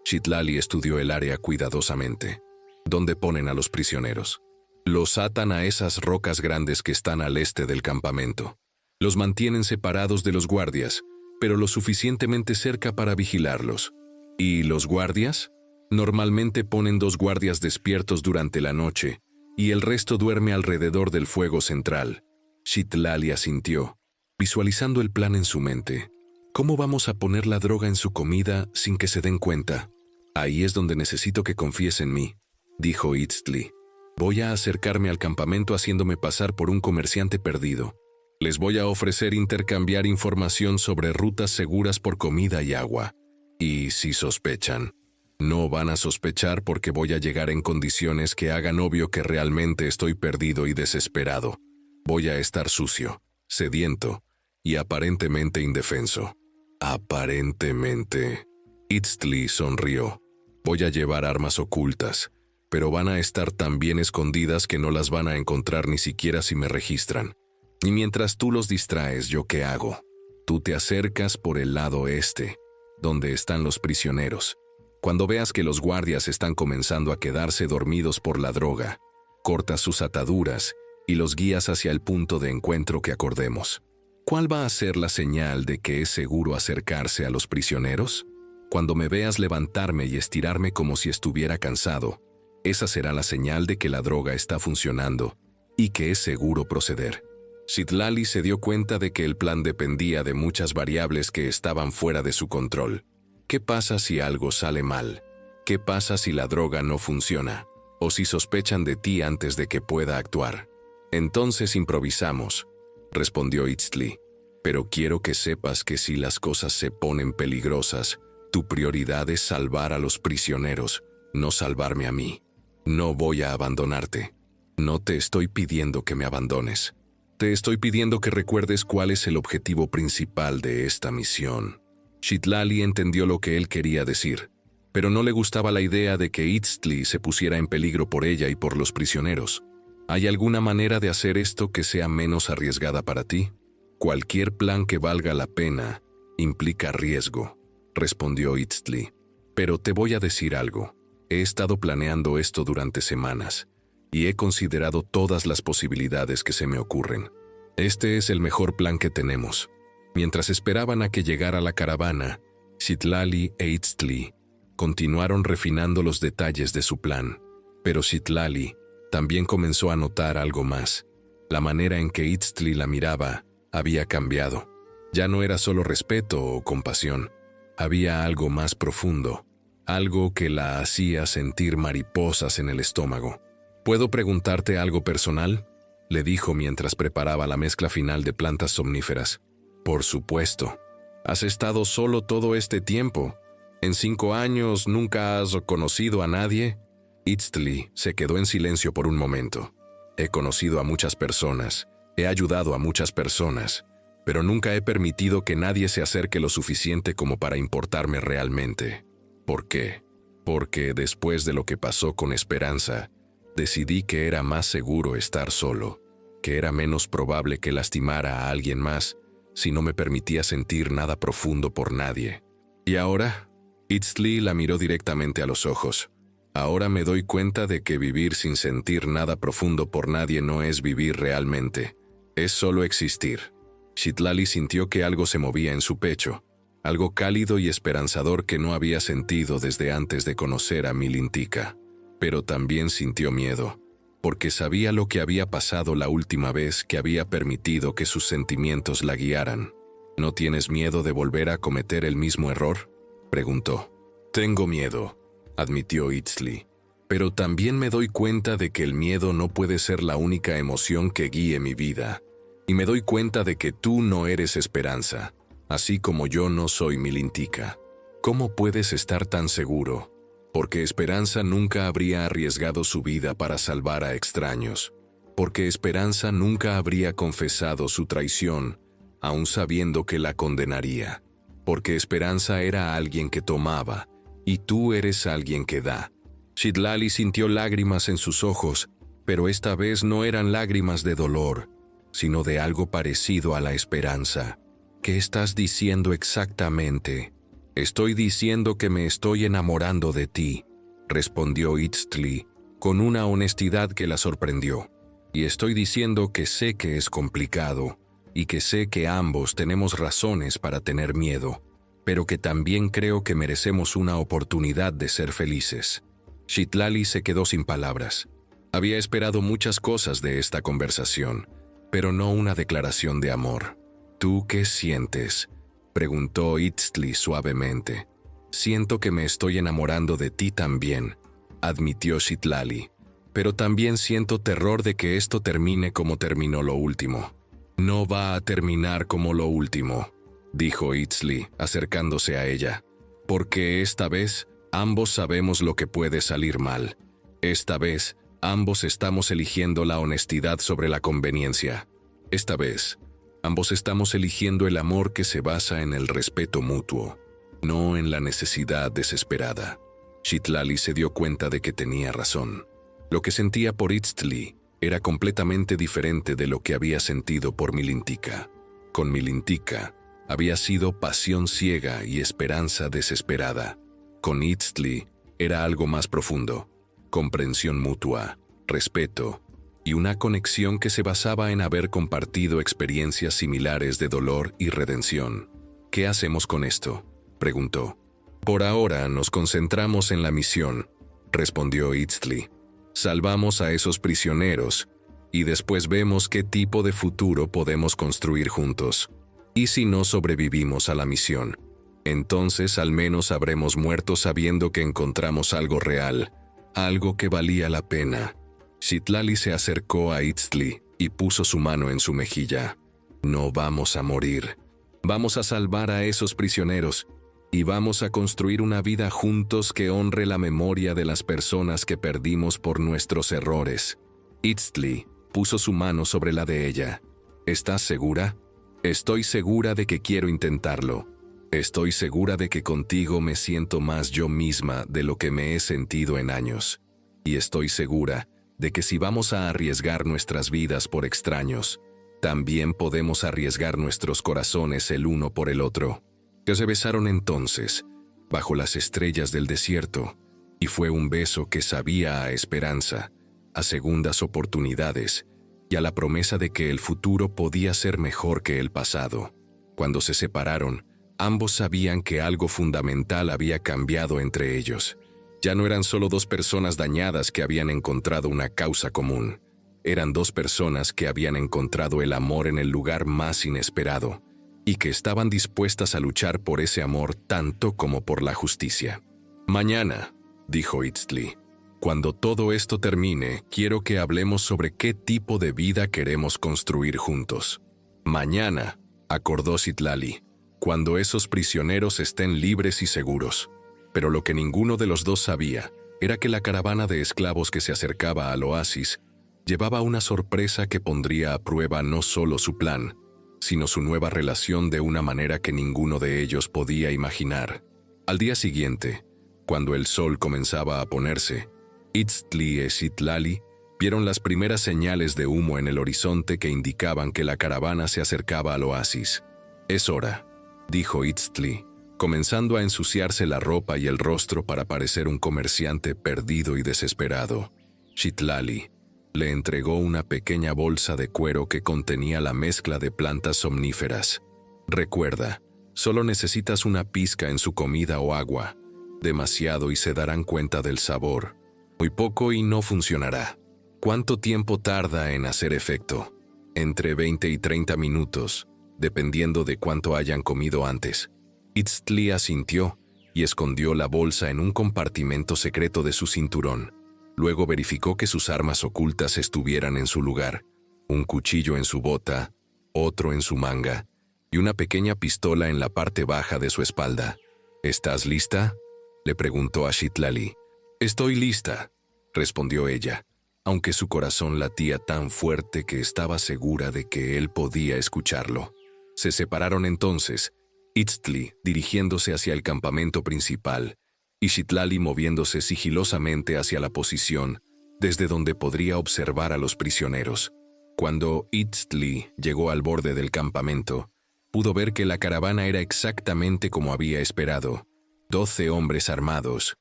Citlali estudió el área cuidadosamente. ¿Dónde ponen a los prisioneros? Los atan a esas rocas grandes que están al este del campamento. Los mantienen separados de los guardias, pero lo suficientemente cerca para vigilarlos. ¿Y los guardias? Normalmente ponen 2 guardias despiertos durante la noche, y el resto duerme alrededor del fuego central. Citlali asintió, visualizando el plan en su mente. ¿Cómo vamos a poner la droga en su comida sin que se den cuenta? Ahí es donde necesito que confíes en mí, dijo Itztli. Voy a acercarme al campamento haciéndome pasar por un comerciante perdido. Les voy a ofrecer intercambiar información sobre rutas seguras por comida y agua. Y si sospechan, no van a sospechar porque voy a llegar en condiciones que hagan obvio que realmente estoy perdido y desesperado. Voy a estar sucio, sediento y aparentemente indefenso. Aparentemente. Itztli sonrió. Voy a llevar armas ocultas, pero van a estar tan bien escondidas que no las van a encontrar ni siquiera si me registran. Y mientras tú los distraes, ¿yo qué hago? Tú te acercas por el lado este, donde están los prisioneros. Cuando veas que los guardias están comenzando a quedarse dormidos por la droga, cortas sus ataduras y los guías hacia el punto de encuentro que acordemos. ¿Cuál va a ser la señal de que es seguro acercarse a los prisioneros? Cuando me veas levantarme y estirarme como si estuviera cansado, esa será la señal de que la droga está funcionando y que es seguro proceder. Citlali se dio cuenta de que el plan dependía de muchas variables que estaban fuera de su control. ¿Qué pasa si algo sale mal? ¿Qué pasa si la droga no funciona? ¿O si sospechan de ti antes de que pueda actuar? Entonces improvisamos, respondió Itztli. Pero quiero que sepas que si las cosas se ponen peligrosas, tu prioridad es salvar a los prisioneros, no salvarme a mí. No voy a abandonarte. No te estoy pidiendo que me abandones. Te estoy pidiendo que recuerdes cuál es el objetivo principal de esta misión. Citlali entendió lo que él quería decir, pero no le gustaba la idea de que Itztli se pusiera en peligro por ella y por los prisioneros. ¿Hay alguna manera de hacer esto que sea menos arriesgada para ti? Cualquier plan que valga la pena implica riesgo, respondió Itztli. Pero te voy a decir algo. He estado planeando esto durante semanas y he considerado todas las posibilidades que se me ocurren. Este es el mejor plan que tenemos. Mientras esperaban a que llegara la caravana, Citlali e Itztli continuaron refinando los detalles de su plan. Pero Citlali también comenzó a notar algo más. La manera en que Itztli la miraba había cambiado. Ya no era solo respeto o compasión. Había algo más profundo. Algo que la hacía sentir mariposas en el estómago. ¿Puedo preguntarte algo personal?, le dijo mientras preparaba la mezcla final de plantas somníferas. Por supuesto. ¿Has estado solo todo este tiempo? ¿En 5 años nunca has conocido a nadie? Itztli se quedó en silencio por un momento. He conocido a muchas personas, he ayudado a muchas personas, pero nunca he permitido que nadie se acerque lo suficiente como para importarme realmente. ¿Por qué? Porque después de lo que pasó con Esperanza, decidí que era más seguro estar solo, que era menos probable que lastimara a alguien más si no me permitía sentir nada profundo por nadie. ¿Y ahora? Itztli la miró directamente a los ojos. Ahora me doy cuenta de que vivir sin sentir nada profundo por nadie no es vivir realmente, es solo existir. Citlali sintió que algo se movía en su pecho, algo cálido y esperanzador que no había sentido desde antes de conocer a Milintika. Pero también sintió miedo, porque sabía lo que había pasado la última vez que había permitido que sus sentimientos la guiaran. ¿No tienes miedo de volver a cometer el mismo error?, preguntó. Tengo miedo, admitió Itztli, pero también me doy cuenta de que el miedo no puede ser la única emoción que guíe mi vida. Y me doy cuenta de que tú no eres Esperanza, así como yo no soy Milintika. ¿Cómo puedes estar tan seguro? Porque Esperanza nunca habría arriesgado su vida para salvar a extraños. Porque Esperanza nunca habría confesado su traición, aun sabiendo que la condenaría. Porque Esperanza era alguien que tomaba, y tú eres alguien que da. Citlali sintió lágrimas en sus ojos, pero esta vez no eran lágrimas de dolor, sino de algo parecido a la esperanza. ¿Qué estás diciendo exactamente? Estoy diciendo que me estoy enamorando de ti, respondió Ixtli, con una honestidad que la sorprendió. Y estoy diciendo que sé que es complicado, y que sé que ambos tenemos razones para tener miedo, pero que también creo que merecemos una oportunidad de ser felices. Citlali se quedó sin palabras. Había esperado muchas cosas de esta conversación, pero no una declaración de amor. ¿Tú qué sientes?, preguntó Ixtli suavemente. Siento que me estoy enamorando de ti también, admitió Citlali, pero también siento terror de que esto termine como terminó lo último. No va a terminar como lo último, dijo Ixtli, acercándose a ella, porque esta vez ambos sabemos lo que puede salir mal. Esta vez ambos estamos eligiendo la honestidad sobre la conveniencia. Esta vez ambos estamos eligiendo el amor que se basa en el respeto mutuo, no en la necesidad desesperada. Citlali se dio cuenta de que tenía razón. Lo que sentía por Ixtli era completamente diferente de lo que había sentido por Milintika. Con Milintika había sido pasión ciega y esperanza desesperada. Con Ixtli era algo más profundo, comprensión mutua, respeto y una conexión que se basaba en haber compartido experiencias similares de dolor y redención. ¿Qué hacemos con esto?, preguntó. Por ahora nos concentramos en la misión, respondió Ixtli. Salvamos a esos prisioneros y después vemos qué tipo de futuro podemos construir juntos. Y si no sobrevivimos a la misión, entonces al menos habremos muerto sabiendo que encontramos algo real, algo que valía la pena. Citlali se acercó a Ixtli y puso su mano en su mejilla. No vamos a morir. Vamos a salvar a esos prisioneros y vamos a construir una vida juntos que honre la memoria de las personas que perdimos por nuestros errores. Ixtli puso su mano sobre la de ella. ¿Estás segura? Estoy segura de que quiero intentarlo. Estoy segura de que contigo me siento más yo misma de lo que me he sentido en años. Y estoy segura de que si vamos a arriesgar nuestras vidas por extraños, también podemos arriesgar nuestros corazones el uno por el otro. Se besaron entonces, bajo las estrellas del desierto, y fue un beso que sabía a esperanza, a segundas oportunidades, y a la promesa de que el futuro podía ser mejor que el pasado. Cuando se separaron, ambos sabían que algo fundamental había cambiado entre ellos. Ya no eran solo dos personas dañadas que habían encontrado una causa común. Eran dos personas que habían encontrado el amor en el lugar más inesperado y que estaban dispuestas a luchar por ese amor tanto como por la justicia. Mañana, dijo Ixtli, cuando todo esto termine, quiero que hablemos sobre qué tipo de vida queremos construir juntos. Mañana, acordó Citlali, cuando esos prisioneros estén libres y seguros. Pero lo que ninguno de los dos sabía era que la caravana de esclavos que se acercaba al oasis llevaba una sorpresa que pondría a prueba no solo su plan, sino su nueva relación de una manera que ninguno de ellos podía imaginar. Al día siguiente, cuando el sol comenzaba a ponerse, Ixtli y Citlali vieron las primeras señales de humo en el horizonte que indicaban que la caravana se acercaba al oasis. «Es hora», dijo Ixtli, comenzando a ensuciarse la ropa y el rostro para parecer un comerciante perdido y desesperado. Citlali le entregó una pequeña bolsa de cuero que contenía la mezcla de plantas somníferas. «Recuerda, solo necesitas una pizca en su comida o agua. Demasiado y se darán cuenta del sabor. Muy poco y no funcionará». «¿Cuánto tiempo tarda en hacer efecto?» «Entre 20 y 30 minutos, dependiendo de cuánto hayan comido antes». Ixtli asintió y escondió la bolsa en un compartimento secreto de su cinturón. Luego verificó que sus armas ocultas estuvieran en su lugar, un cuchillo en su bota, otro en su manga y una pequeña pistola en la parte baja de su espalda. ¿Estás lista?, le preguntó a Citlali. Estoy lista, respondió ella, aunque su corazón latía tan fuerte que estaba segura de que él podía escucharlo. Se separaron entonces, Itztli dirigiéndose hacia el campamento principal y Citlali moviéndose sigilosamente hacia la posición desde donde podría observar a los prisioneros. Cuando Itztli llegó al borde del campamento, pudo ver que la caravana era exactamente como había esperado. 12 hombres armados,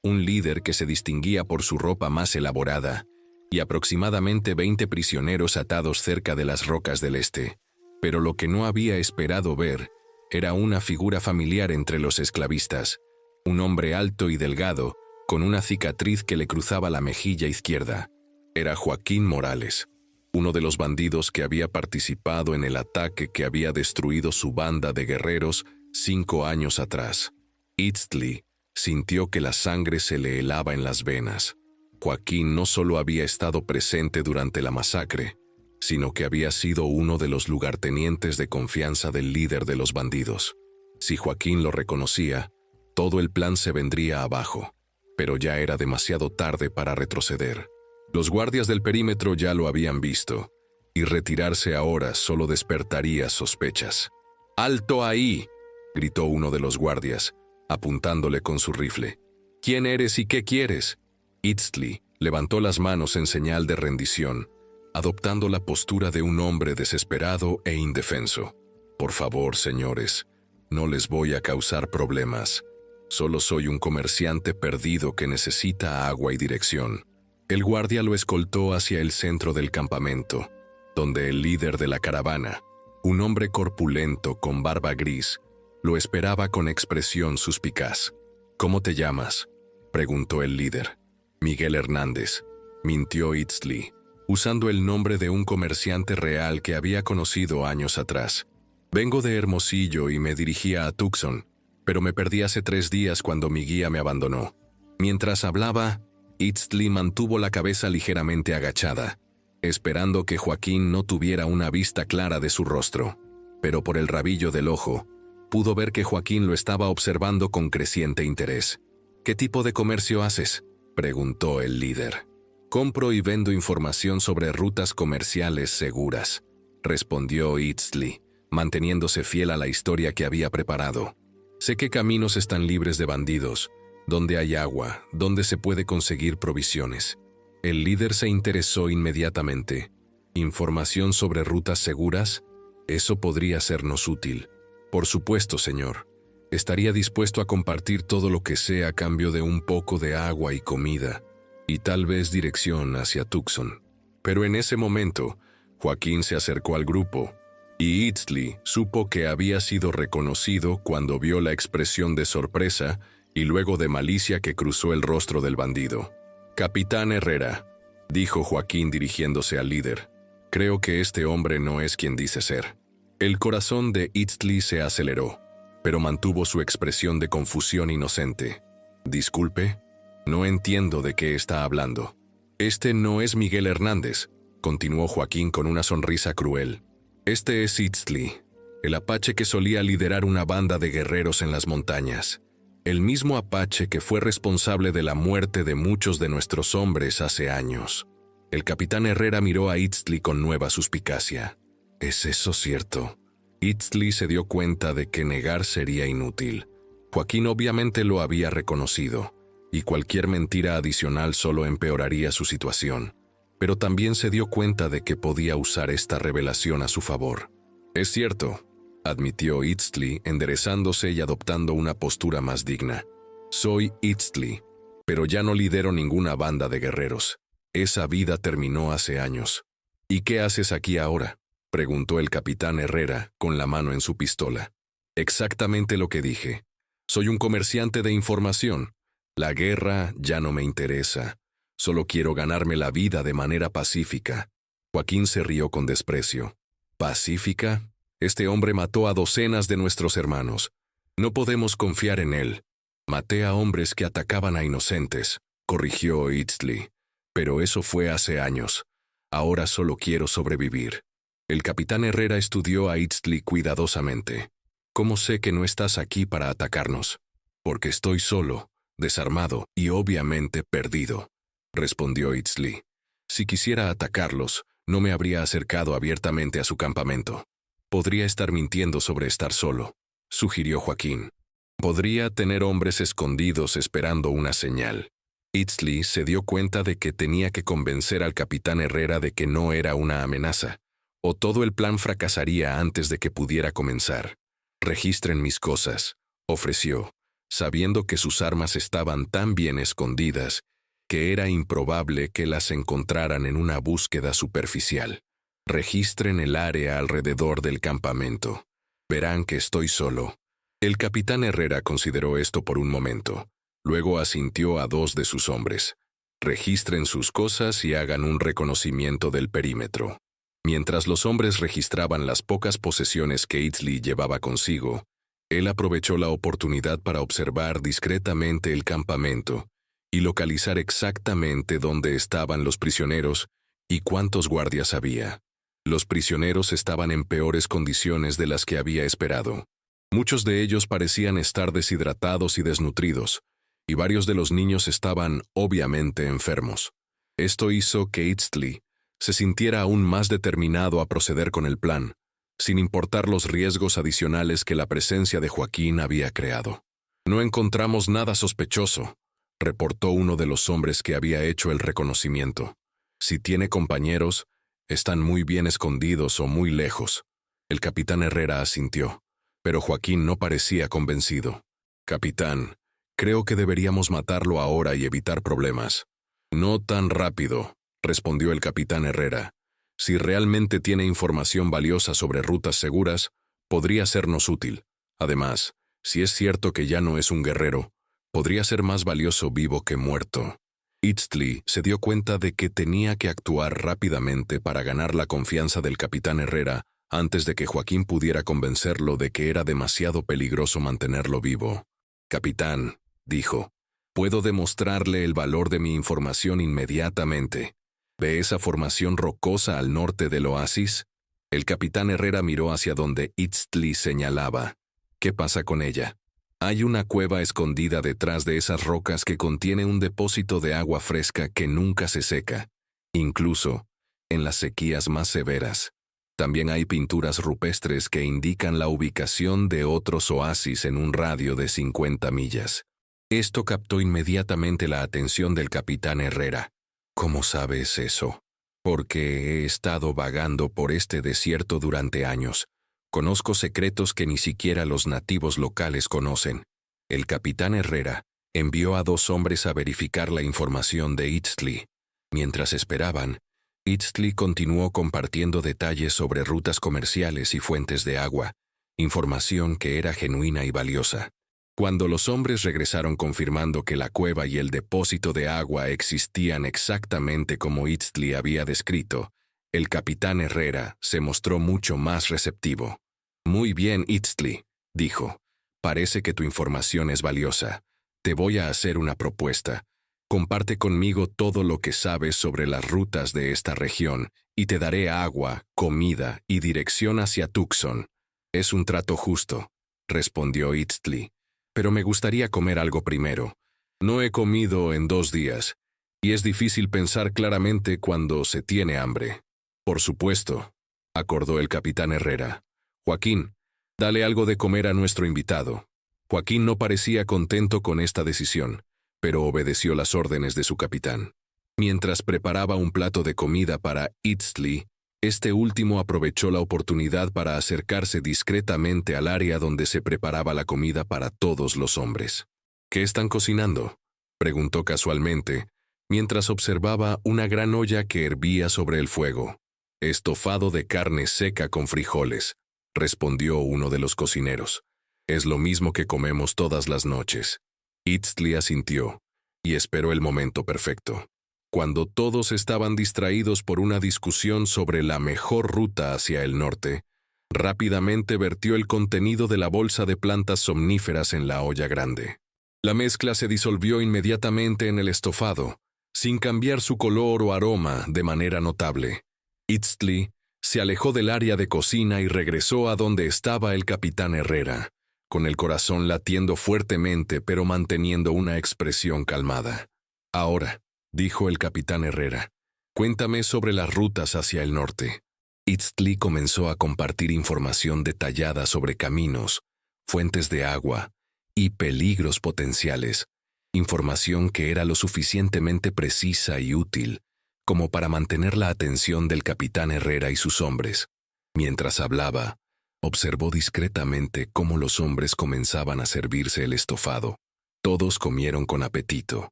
un líder que se distinguía por su ropa más elaborada, y aproximadamente 20 prisioneros atados cerca de las rocas del este. Pero lo que no había esperado ver era una figura familiar entre los esclavistas, un hombre alto y delgado, con una cicatriz que le cruzaba la mejilla izquierda. Era Joaquín Morales, uno de los bandidos que había participado en el ataque que había destruido su banda de guerreros 5 años atrás. Itztli sintió que la sangre se le helaba en las venas. Joaquín no solo había estado presente durante la masacre, sino que había sido uno de los lugartenientes de confianza del líder de los bandidos. Si Joaquín lo reconocía, todo el plan se vendría abajo, pero ya era demasiado tarde para retroceder. Los guardias del perímetro ya lo habían visto, y retirarse ahora solo despertaría sospechas. ¡Alto ahí!, gritó uno de los guardias, apuntándole con su rifle. ¿Quién eres y qué quieres? Itztli levantó las manos en señal de rendición, adoptando la postura de un hombre desesperado e indefenso. Por favor, señores, no les voy a causar problemas. Solo soy un comerciante perdido que necesita agua y dirección. El guardia lo escoltó hacia el centro del campamento, donde el líder de la caravana, un hombre corpulento con barba gris, lo esperaba con expresión suspicaz. ¿Cómo te llamas?, preguntó el líder. Miguel Hernández, mintió Itztli, usando el nombre de un comerciante real que había conocido años atrás. Vengo de Hermosillo y me dirigía a Tucson, pero me perdí hace 3 días cuando mi guía me abandonó. Mientras hablaba, Itztli mantuvo la cabeza ligeramente agachada, esperando que Joaquín no tuviera una vista clara de su rostro. Pero por el rabillo del ojo, pudo ver que Joaquín lo estaba observando con creciente interés. ¿Qué tipo de comercio haces?, preguntó el líder. Compro y vendo información sobre rutas comerciales seguras, respondió Itztli, manteniéndose fiel a la historia que había preparado. Sé qué caminos están libres de bandidos, dónde hay agua, dónde se puede conseguir provisiones. El líder se interesó inmediatamente. ¿Información sobre rutas seguras? Eso podría sernos útil. Por supuesto, señor. Estaría dispuesto a compartir todo lo que sea a cambio de un poco de agua y comida, y tal vez dirección hacia Tucson. Pero en ese momento, Joaquín se acercó al grupo, y Itztli supo que había sido reconocido cuando vio la expresión de sorpresa y luego de malicia que cruzó el rostro del bandido. «Capitán Herrera», dijo Joaquín dirigiéndose al líder, «creo que este hombre no es quien dice ser». El corazón de Itztli se aceleró, pero mantuvo su expresión de confusión inocente. «Disculpe, no entiendo de qué está hablando». «Este no es Miguel Hernández», continuó Joaquín con una sonrisa cruel. «Este es Itztli, el apache que solía liderar una banda de guerreros en las montañas. El mismo apache que fue responsable de la muerte de muchos de nuestros hombres hace años». El capitán Herrera miró a Itztli con nueva suspicacia. ¿Es eso cierto? Itztli se dio cuenta de que negar sería inútil. Joaquín obviamente lo había reconocido, y cualquier mentira adicional solo empeoraría su situación. Pero también se dio cuenta de que podía usar esta revelación a su favor. «Es cierto», admitió Itztli, enderezándose y adoptando una postura más digna. «Soy Itztli, pero ya no lidero ninguna banda de guerreros. Esa vida terminó hace años». «¿Y qué haces aquí ahora?», preguntó el capitán Herrera con la mano en su pistola. «Exactamente lo que dije. Soy un comerciante de información. La guerra ya no me interesa. Solo quiero ganarme la vida de manera pacífica». Joaquín se rió con desprecio. «¿Pacífica? Este hombre mató a docenas de nuestros hermanos. No podemos confiar en él». «Maté a hombres que atacaban a inocentes», corrigió Itztli. «Pero eso fue hace años. Ahora solo quiero sobrevivir». El capitán Herrera estudió a Itztli cuidadosamente. «¿Cómo sé que no estás aquí para atacarnos?». Porque estoy solo, desarmado y obviamente perdido, respondió Itzli. Si quisiera atacarlos, no me habría acercado abiertamente a su campamento. Podría estar mintiendo sobre estar solo, sugirió Joaquín. Podría tener hombres escondidos esperando una señal. Itzli se dio cuenta de que tenía que convencer al capitán Herrera de que no era una amenaza, o todo el plan fracasaría antes de que pudiera comenzar. Registren mis cosas, ofreció, sabiendo que sus armas estaban tan bien escondidas que era improbable que las encontraran en una búsqueda superficial. Registren el área alrededor del campamento. Verán que estoy solo. El capitán Herrera consideró esto por un momento. Luego asintió a 2 de sus hombres. Registren sus cosas y hagan un reconocimiento del perímetro. Mientras los hombres registraban las pocas posesiones que Itzli llevaba consigo, él aprovechó la oportunidad para observar discretamente el campamento y localizar exactamente dónde estaban los prisioneros y cuántos guardias había. Los prisioneros estaban en peores condiciones de las que había esperado. Muchos de ellos parecían estar deshidratados y desnutridos, y varios de los niños estaban obviamente enfermos. Esto hizo que Itzli se sintiera aún más determinado a proceder con el plan, sin importar los riesgos adicionales que la presencia de Joaquín había creado. No encontramos nada sospechoso, reportó uno de los hombres que había hecho el reconocimiento. Si tiene compañeros, están muy bien escondidos o muy lejos. El capitán Herrera asintió, pero Joaquín no parecía convencido. Capitán, creo que deberíamos matarlo ahora y evitar problemas. No tan rápido, respondió el capitán Herrera. Si realmente tiene información valiosa sobre rutas seguras, podría sernos útil. Además, si es cierto que ya no es un guerrero, podría ser más valioso vivo que muerto. Itzli se dio cuenta de que tenía que actuar rápidamente para ganar la confianza del capitán Herrera antes de que Joaquín pudiera convencerlo de que era demasiado peligroso mantenerlo vivo. Capitán, dijo, puedo demostrarle el valor de mi información inmediatamente. ¿Ve esa formación rocosa al norte del oasis? El capitán Herrera miró hacia donde Itzli señalaba. ¿Qué pasa con ella? Hay una cueva escondida detrás de esas rocas que contiene un depósito de agua fresca que nunca se seca, incluso en las sequías más severas. También hay pinturas rupestres que indican la ubicación de otros oasis en un radio de 50 millas. Esto captó inmediatamente la atención del capitán Herrera. ¿Cómo sabes eso? Porque he estado vagando por este desierto durante años. Conozco secretos que ni siquiera los nativos locales conocen. El capitán Herrera envió a 2 hombres a verificar la información de Itzli. Mientras esperaban, Itzli continuó compartiendo detalles sobre rutas comerciales y fuentes de agua, información que era genuina y valiosa. Cuando los hombres regresaron confirmando que la cueva y el depósito de agua existían exactamente como Itzli había descrito, el capitán Herrera se mostró mucho más receptivo. Muy bien, Itzli, dijo. Parece que tu información es valiosa. Te voy a hacer una propuesta. Comparte conmigo todo lo que sabes sobre las rutas de esta región y te daré agua, comida y dirección hacia Tucson. Es un trato justo, respondió Itzli. Pero me gustaría comer algo primero. No he comido en 2 días, y es difícil pensar claramente cuando se tiene hambre. Por supuesto, acordó el capitán Herrera. Joaquín, dale algo de comer a nuestro invitado. Joaquín no parecía contento con esta decisión, pero obedeció las órdenes de su capitán. Mientras preparaba un plato de comida para Itzli, este último aprovechó la oportunidad para acercarse discretamente al área donde se preparaba la comida para todos los hombres. ¿Qué están cocinando?, preguntó casualmente, mientras observaba una gran olla que hervía sobre el fuego. Estofado de carne seca con frijoles, respondió uno de los cocineros. Es lo mismo que comemos todas las noches. Itzli asintió, y esperó el momento perfecto. Cuando todos estaban distraídos por una discusión sobre la mejor ruta hacia el norte, rápidamente vertió el contenido de la bolsa de plantas somníferas en la olla grande. La mezcla se disolvió inmediatamente en el estofado, sin cambiar su color o aroma de manera notable. Itzli se alejó del área de cocina y regresó a donde estaba el capitán Herrera. con el corazón latiendo fuertemente pero manteniendo una expresión calmada. Ahora, dijo el capitán Herrera, cuéntame sobre las rutas hacia el norte. Itztli comenzó a compartir información detallada sobre caminos, fuentes de agua y peligros potenciales, información que era lo suficientemente precisa y útil como para mantener la atención del capitán Herrera y sus hombres. Mientras hablaba, observó discretamente cómo los hombres comenzaban a servirse el estofado. Todos comieron con apetito,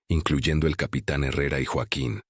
incluyendo el capitán Herrera y Joaquín.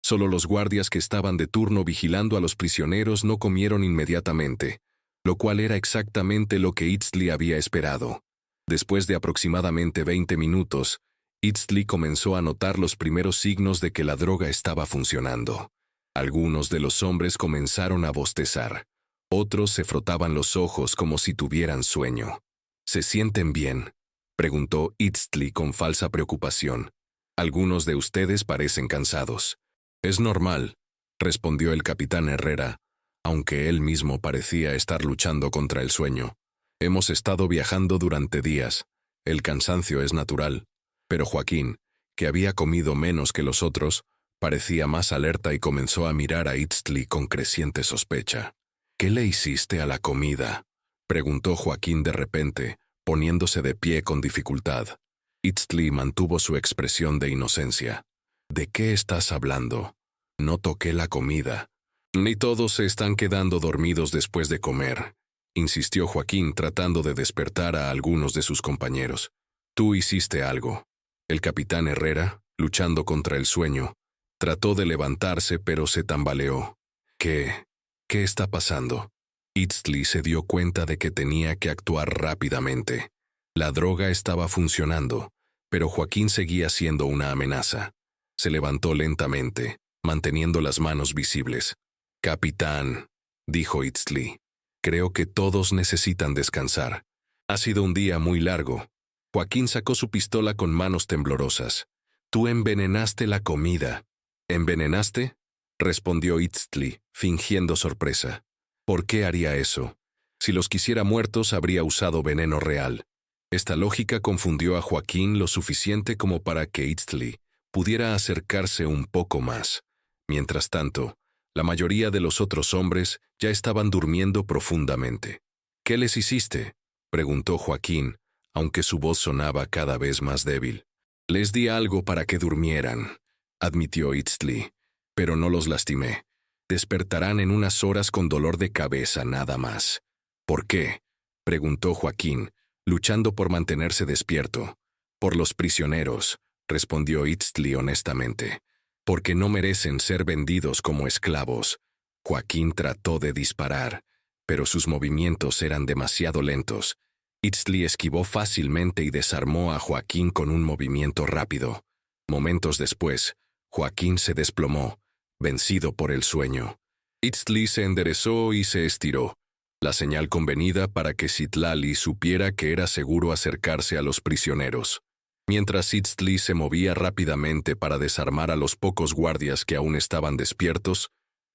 Solo los guardias que estaban de turno vigilando a los prisioneros no comieron inmediatamente, lo cual era exactamente lo que Itztli había esperado. Después de aproximadamente 20 minutos, Itztli comenzó a notar los primeros signos de que la droga estaba funcionando. Algunos de los hombres comenzaron a bostezar. Otros se frotaban los ojos como si tuvieran sueño. ¿Se sienten bien?, preguntó Itztli con falsa preocupación. Algunos de ustedes parecen cansados. Es normal, respondió el capitán Herrera, aunque él mismo parecía estar luchando contra el sueño. Hemos estado viajando durante días. El cansancio es natural. Pero Joaquín, que había comido menos que los otros, parecía más alerta y comenzó a mirar a Itztli con creciente sospecha. ¿Qué le hiciste a la comida?, preguntó Joaquín de repente, poniéndose de pie con dificultad. Itztli mantuvo su expresión de inocencia. ¿De qué estás hablando? No toqué la comida. Ni todos se están quedando dormidos después de comer, insistió Joaquín tratando de despertar a algunos de sus compañeros. Tú hiciste algo. El capitán Herrera, luchando contra el sueño, trató de levantarse pero se tambaleó. ¿Qué está pasando? Itztli se dio cuenta de que tenía que actuar rápidamente. La droga estaba funcionando, pero Joaquín seguía siendo una amenaza. Se levantó lentamente, manteniendo las manos visibles. Capitán, dijo Itztli, creo que todos necesitan descansar. Ha sido un día muy largo. Joaquín sacó su pistola con manos temblorosas. Tú envenenaste la comida. ¿Envenenaste?, respondió Itztli, fingiendo sorpresa. ¿Por qué haría eso? Si los quisiera muertos, habría usado veneno real. Esta lógica confundió a Joaquín lo suficiente como para que Itztli pudiera acercarse un poco más. Mientras tanto, la mayoría de los otros hombres ya estaban durmiendo profundamente. ¿Qué les hiciste?, preguntó Joaquín, aunque su voz sonaba cada vez más débil. Les di algo para que durmieran, admitió Itztli, pero no los lastimé. Despertarán en unas horas con dolor de cabeza nada más. ¿Por qué?, preguntó Joaquín, luchando por mantenerse despierto. Por los prisioneros, respondió Itztli honestamente. Porque no merecen ser vendidos como esclavos. Joaquín trató de disparar, pero sus movimientos eran demasiado lentos. Itztli esquivó fácilmente y desarmó a Joaquín con un movimiento rápido. Momentos después, Joaquín se desplomó, vencido por el sueño. Itztli se enderezó y se estiró, la señal convenida para que Citlali supiera que era seguro acercarse a los prisioneros. Mientras Itztli se movía rápidamente para desarmar a los pocos guardias que aún estaban despiertos,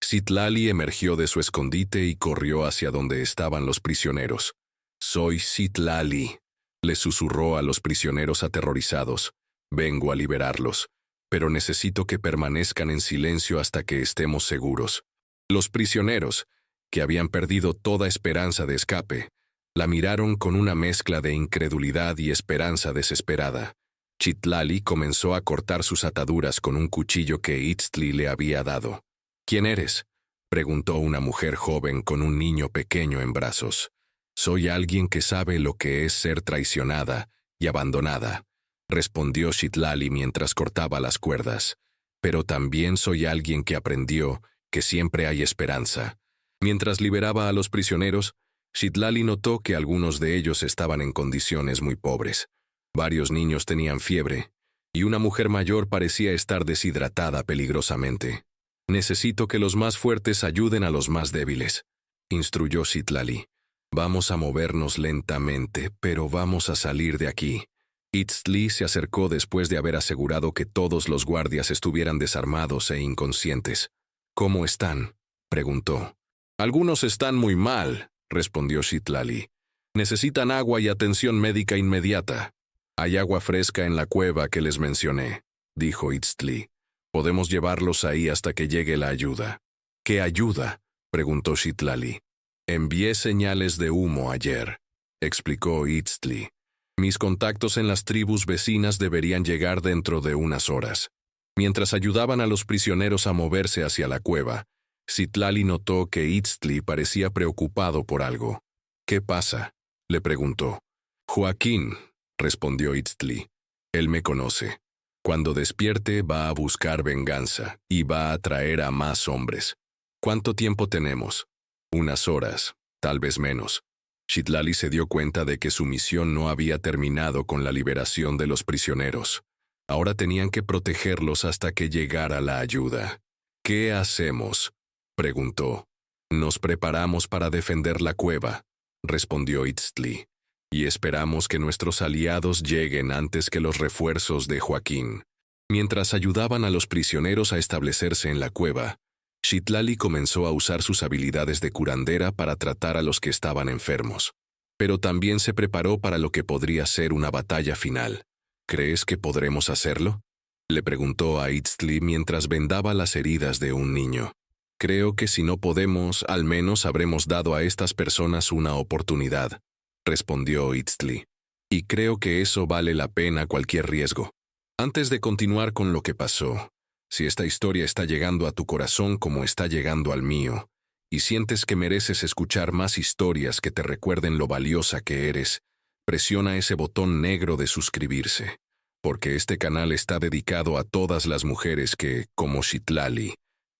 Citlali emergió de su escondite y corrió hacia donde estaban los prisioneros. «Soy Citlali», le susurró a los prisioneros aterrorizados. «Vengo a liberarlos, pero necesito que permanezcan en silencio hasta que estemos seguros». Los prisioneros, que habían perdido toda esperanza de escape, la miraron con una mezcla de incredulidad y esperanza desesperada. Citlali comenzó a cortar sus ataduras con un cuchillo que Itztli le había dado. «¿Quién eres?», preguntó una mujer joven con un niño pequeño en brazos. «Soy alguien que sabe lo que es ser traicionada y abandonada», respondió Citlali mientras cortaba las cuerdas. «Pero también soy alguien que aprendió que siempre hay esperanza». Mientras liberaba a los prisioneros, Citlali notó que algunos de ellos estaban en condiciones muy pobres. Varios niños tenían fiebre, y una mujer mayor parecía estar deshidratada peligrosamente. «Necesito que los más fuertes ayuden a los más débiles», instruyó Citlali. «Vamos a movernos lentamente, pero vamos a salir de aquí». Itztli se acercó después de haber asegurado que todos los guardias estuvieran desarmados e inconscientes. «¿Cómo están?», preguntó. «Algunos están muy mal», respondió Citlali. Necesitan agua y atención médica inmediata. Hay agua fresca en la cueva que les mencioné, dijo Itztli. Podemos llevarlos ahí hasta que llegue la ayuda. ¿Qué ayuda?, preguntó Citlali. Envié señales de humo ayer, explicó Itztli. Mis contactos en las tribus vecinas deberían llegar dentro de unas horas. Mientras ayudaban a los prisioneros a moverse hacia la cueva, Citlali notó que Itztli parecía preocupado por algo. ¿Qué pasa?, le preguntó. Joaquín, respondió Itztli. Él me conoce. Cuando despierte va a buscar venganza y va a atraer a más hombres. ¿Cuánto tiempo tenemos? Unas horas, tal vez menos. Citlali se dio cuenta de que su misión no había terminado con la liberación de los prisioneros. Ahora tenían que protegerlos hasta que llegara la ayuda. ¿Qué hacemos?, preguntó. Nos preparamos para defender la cueva, respondió Itztli, y esperamos que nuestros aliados lleguen antes que los refuerzos de Joaquín. Mientras ayudaban a los prisioneros a establecerse en la cueva, Citlali comenzó a usar sus habilidades de curandera para tratar a los que estaban enfermos. Pero también se preparó para lo que podría ser una batalla final. ¿Crees que podremos hacerlo?, le preguntó a Itztli mientras vendaba las heridas de un niño. Creo que si no podemos, al menos habremos dado a estas personas una oportunidad, respondió Itztli. Y creo que eso vale la pena cualquier riesgo. Antes de continuar con lo que pasó, si esta historia está llegando a tu corazón como está llegando al mío, y sientes que mereces escuchar más historias que te recuerden lo valiosa que eres, presiona ese botón negro de suscribirse, porque este canal está dedicado a todas las mujeres que, como Citlali,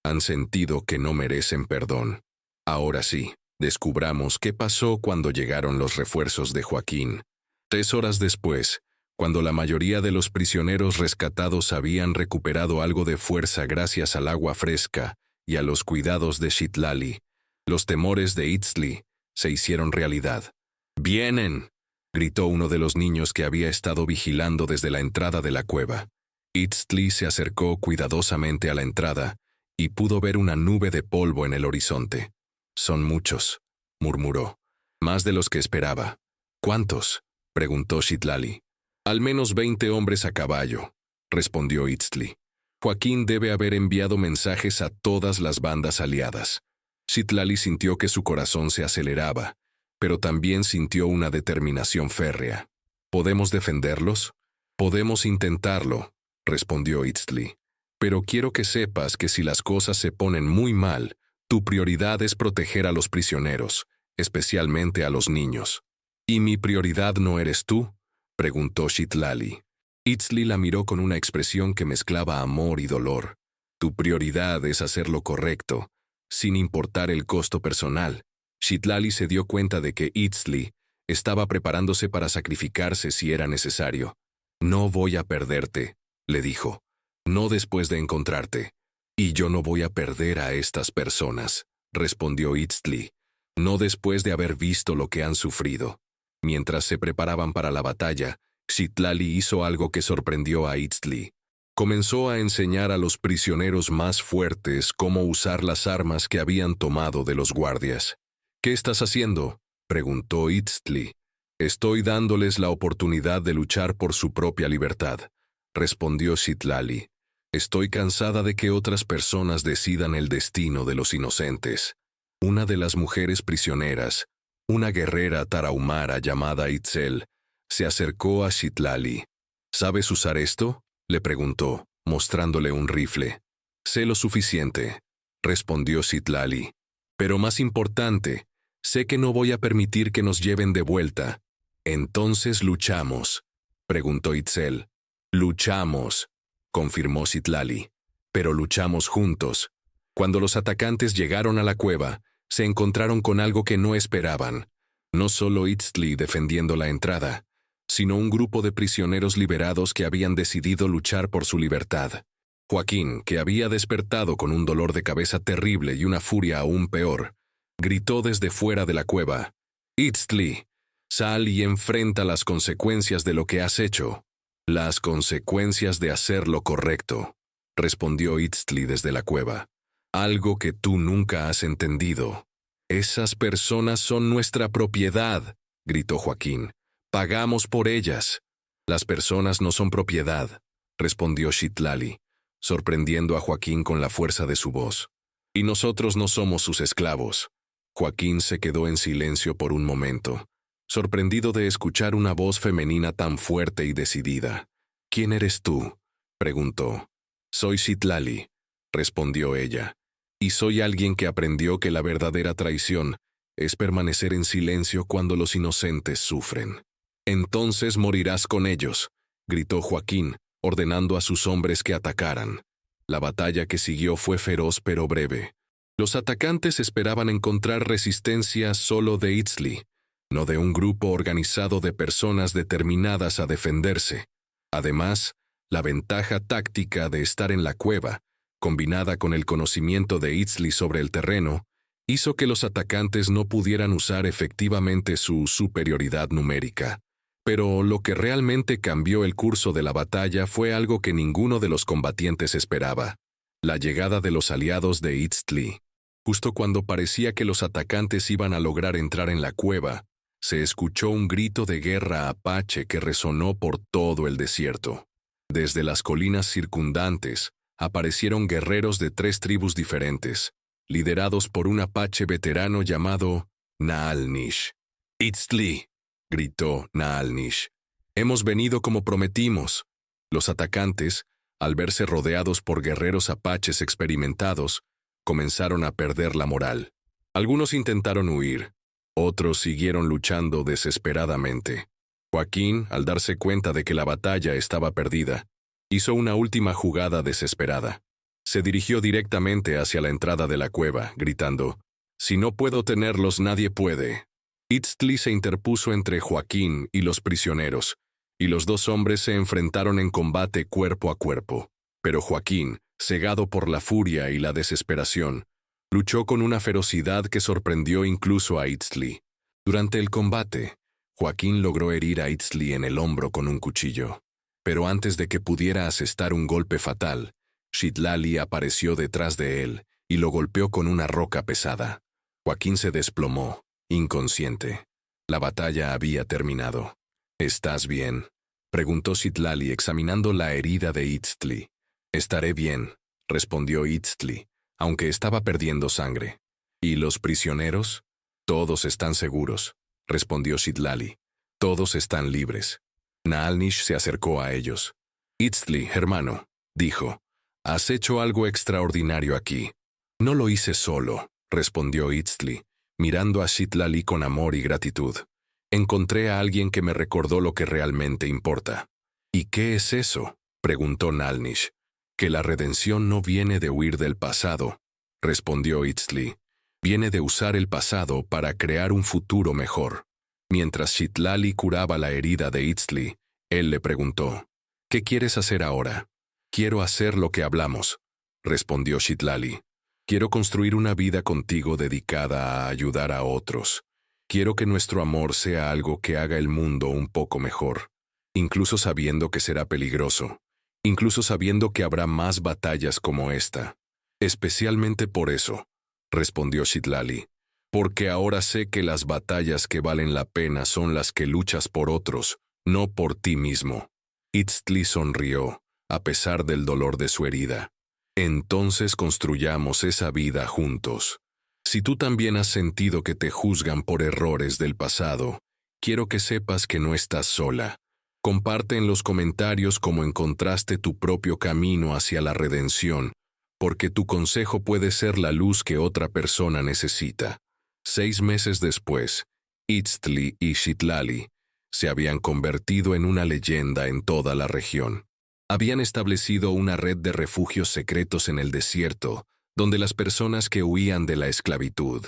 han sentido que no merecen perdón. Ahora sí, descubramos qué pasó cuando llegaron los refuerzos de Joaquín. 3 horas después, cuando la mayoría de los prisioneros rescatados habían recuperado algo de fuerza gracias al agua fresca y a los cuidados de Citlali, los temores de Itztli se hicieron realidad. ¡Vienen!, gritó uno de los niños que había estado vigilando desde la entrada de la cueva. Itztli se acercó cuidadosamente a la entrada y pudo ver una nube de polvo en el horizonte. «Son muchos», murmuró. «Más de los que esperaba». «¿Cuántos?», preguntó Citlali. «Al menos 20 hombres a caballo», respondió Itztli. «Joaquín debe haber enviado mensajes a todas las bandas aliadas». Citlali sintió que su corazón se aceleraba, pero también sintió una determinación férrea. «¿Podemos defenderlos?». «Podemos intentarlo», respondió Itztli. «Pero quiero que sepas que si las cosas se ponen muy mal, tu prioridad es proteger a los prisioneros, especialmente a los niños». «¿Y mi prioridad no eres tú?», preguntó Citlali. Itztli la miró con una expresión que mezclaba amor y dolor. «Tu prioridad es hacer lo correcto, sin importar el costo personal». Citlali se dio cuenta de que Itztli estaba preparándose para sacrificarse si era necesario. «No voy a perderte», le dijo. «No después de encontrarte». «Y yo no voy a perder a estas personas», respondió Itztli. «No después de haber visto lo que han sufrido». Mientras se preparaban para la batalla, Citlali hizo algo que sorprendió a Itztli. Comenzó a enseñar a los prisioneros más fuertes cómo usar las armas que habían tomado de los guardias. «¿Qué estás haciendo?», preguntó Itztli. «Estoy dándoles la oportunidad de luchar por su propia libertad», respondió Citlali. «Estoy cansada de que otras personas decidan el destino de los inocentes». Una de las mujeres prisioneras, una guerrera tarahumara llamada Itzel, se acercó a Citlali. «¿Sabes usar esto?», le preguntó, mostrándole un rifle. «Sé lo suficiente», respondió Citlali. «Pero más importante, sé que no voy a permitir que nos lleven de vuelta». «¿Entonces luchamos?», preguntó Itzel. «Luchamos», confirmó Citlali. «Pero luchamos juntos». Cuando los atacantes llegaron a la cueva, se encontraron con algo que no esperaban. No solo Itztli defendiendo la entrada, sino un grupo de prisioneros liberados que habían decidido luchar por su libertad. Joaquín, que había despertado con un dolor de cabeza terrible y una furia aún peor, gritó desde fuera de la cueva: «Itztli, sal y enfrenta las consecuencias de lo que has hecho». «Las consecuencias de hacer lo correcto», respondió Itztli desde la cueva. «Algo que tú nunca has entendido. Esas personas son nuestra propiedad», gritó Joaquín. «Pagamos por ellas». «Las personas no son propiedad», respondió Citlali, sorprendiendo a Joaquín con la fuerza de su voz. «Y nosotros no somos sus esclavos». Joaquín se quedó en silencio por un momento, sorprendido de escuchar una voz femenina tan fuerte y decidida. «¿Quién eres tú?», preguntó. «Soy Citlali», respondió ella, «y soy alguien que aprendió que la verdadera traición es permanecer en silencio cuando los inocentes sufren». «Entonces morirás con ellos», gritó Joaquín, ordenando a sus hombres que atacaran. La batalla que siguió fue feroz pero breve. Los atacantes esperaban encontrar resistencia solo de Itzli, no de un grupo organizado de personas determinadas a defenderse. Además, la ventaja táctica de estar en la cueva, combinada con el conocimiento de Itzli sobre el terreno, hizo que los atacantes no pudieran usar efectivamente su superioridad numérica. Pero lo que realmente cambió el curso de la batalla fue algo que ninguno de los combatientes esperaba: la llegada de los aliados de Itzli. Justo cuando parecía que los atacantes iban a lograr entrar en la cueva, se escuchó un grito de guerra apache que resonó por todo el desierto. Desde las colinas circundantes, aparecieron guerreros de 3 tribus diferentes, liderados por un apache veterano llamado Naalnish. «Itzli», gritó Naalnish, «hemos venido como prometimos». Los atacantes, al verse rodeados por guerreros apaches experimentados, comenzaron a perder la moral. Algunos intentaron huir, otros siguieron luchando desesperadamente. Joaquín, al darse cuenta de que la batalla estaba perdida, hizo una última jugada desesperada. Se dirigió directamente hacia la entrada de la cueva, gritando: «Si no puedo tenerlos, nadie puede». Itzli se interpuso entre Joaquín y los prisioneros, y los 2 hombres se enfrentaron en combate cuerpo a cuerpo. Pero Joaquín, cegado por la furia y la desesperación, luchó con una ferocidad que sorprendió incluso a Itzli. Durante el combate, Joaquín logró herir a Itzli en el hombro con un cuchillo. Pero antes de que pudiera asestar un golpe fatal, Citlali apareció detrás de él y lo golpeó con una roca pesada. Joaquín se desplomó, inconsciente. La batalla había terminado. «¿Estás bien?», preguntó Citlali examinando la herida de Itzli. «Estaré bien», respondió Itzli, aunque estaba perdiendo sangre. «¿Y los prisioneros?» «Todos están seguros», respondió Citlali. «Todos están libres». Naalnish se acercó a ellos. «Itzli, hermano», dijo, «has hecho algo extraordinario aquí». «No lo hice solo», respondió Itzli, mirando a Citlali con amor y gratitud. «Encontré a alguien que me recordó lo que realmente importa». «¿Y qué es eso?», preguntó Naalnish. «Que la redención no viene de huir del pasado», respondió Itzli. «Viene de usar el pasado para crear un futuro mejor». Mientras Citlali curaba la herida de Itzli, él le preguntó: «¿Qué quieres hacer ahora?». «Quiero hacer lo que hablamos», respondió Citlali. «Quiero construir una vida contigo dedicada a ayudar a otros. Quiero que nuestro amor sea algo que haga el mundo un poco mejor, incluso sabiendo que será peligroso, incluso sabiendo que habrá más batallas como esta». «Especialmente por eso», respondió Citlali, «porque ahora sé que las batallas que valen la pena son las que luchas por otros, no por ti mismo». Itzli sonrió, a pesar del dolor de su herida. «Entonces construyamos esa vida juntos. Si tú también has sentido que te juzgan por errores del pasado, quiero que sepas que no estás sola. Comparte en los comentarios cómo encontraste tu propio camino hacia la redención, porque tu consejo puede ser la luz que otra persona necesita». 6 meses después, Itzli y Citlali se habían convertido en una leyenda en toda la región. Habían establecido una red de refugios secretos en el desierto, donde las personas que huían de la esclavitud,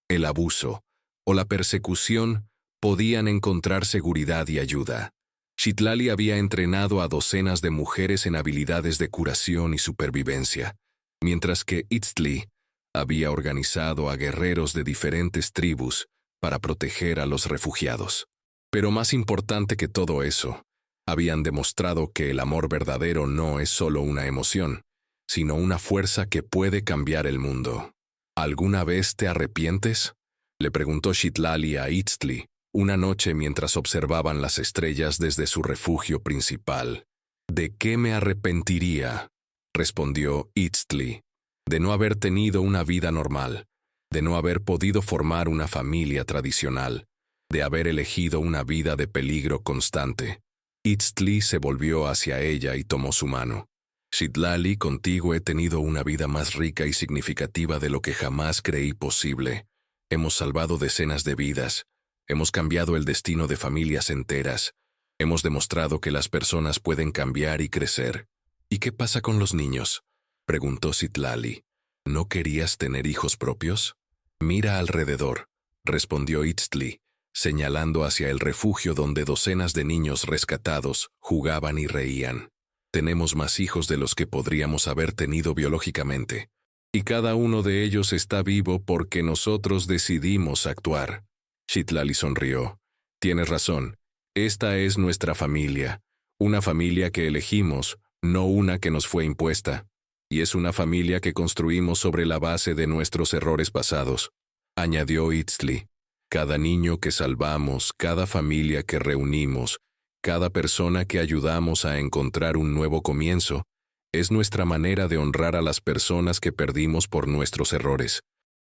el abuso o la persecución podían encontrar seguridad y ayuda. Citlali había entrenado a docenas de mujeres en habilidades de curación y supervivencia, mientras que Itzli había organizado a guerreros de diferentes tribus para proteger a los refugiados. Pero más importante que todo eso, habían demostrado que el amor verdadero no es solo una emoción, sino una fuerza que puede cambiar el mundo. «¿Alguna vez te arrepientes?», le preguntó Citlali a Itzli, una noche mientras observaban las estrellas desde su refugio principal. ¿De qué me arrepentiría?, respondió Itztli. De no haber tenido una vida normal, de no haber podido formar una familia tradicional, de haber elegido una vida de peligro constante. Itztli se volvió hacia ella y tomó su mano. Citlali, contigo he tenido una vida más rica y significativa de lo que jamás creí posible. Hemos salvado decenas de vidas. Hemos cambiado el destino de familias enteras. Hemos demostrado que las personas pueden cambiar y crecer. ¿Y qué pasa con los niños?, preguntó Citlali. ¿No querías tener hijos propios? Mira alrededor, respondió Itztli, señalando hacia el refugio donde docenas de niños rescatados jugaban y reían. Tenemos más hijos de los que podríamos haber tenido biológicamente. Y cada uno de ellos está vivo porque nosotros decidimos actuar. Citlali sonrió. Tienes razón. Esta es nuestra familia. Una familia que elegimos, no una que nos fue impuesta. Y es una familia que construimos sobre la base de nuestros errores pasados, añadió Itztli. Cada niño que salvamos, cada familia que reunimos, cada persona que ayudamos a encontrar un nuevo comienzo, es nuestra manera de honrar a las personas que perdimos por nuestros errores.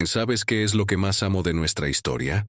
¿Sabes qué es lo que más amo de nuestra historia?,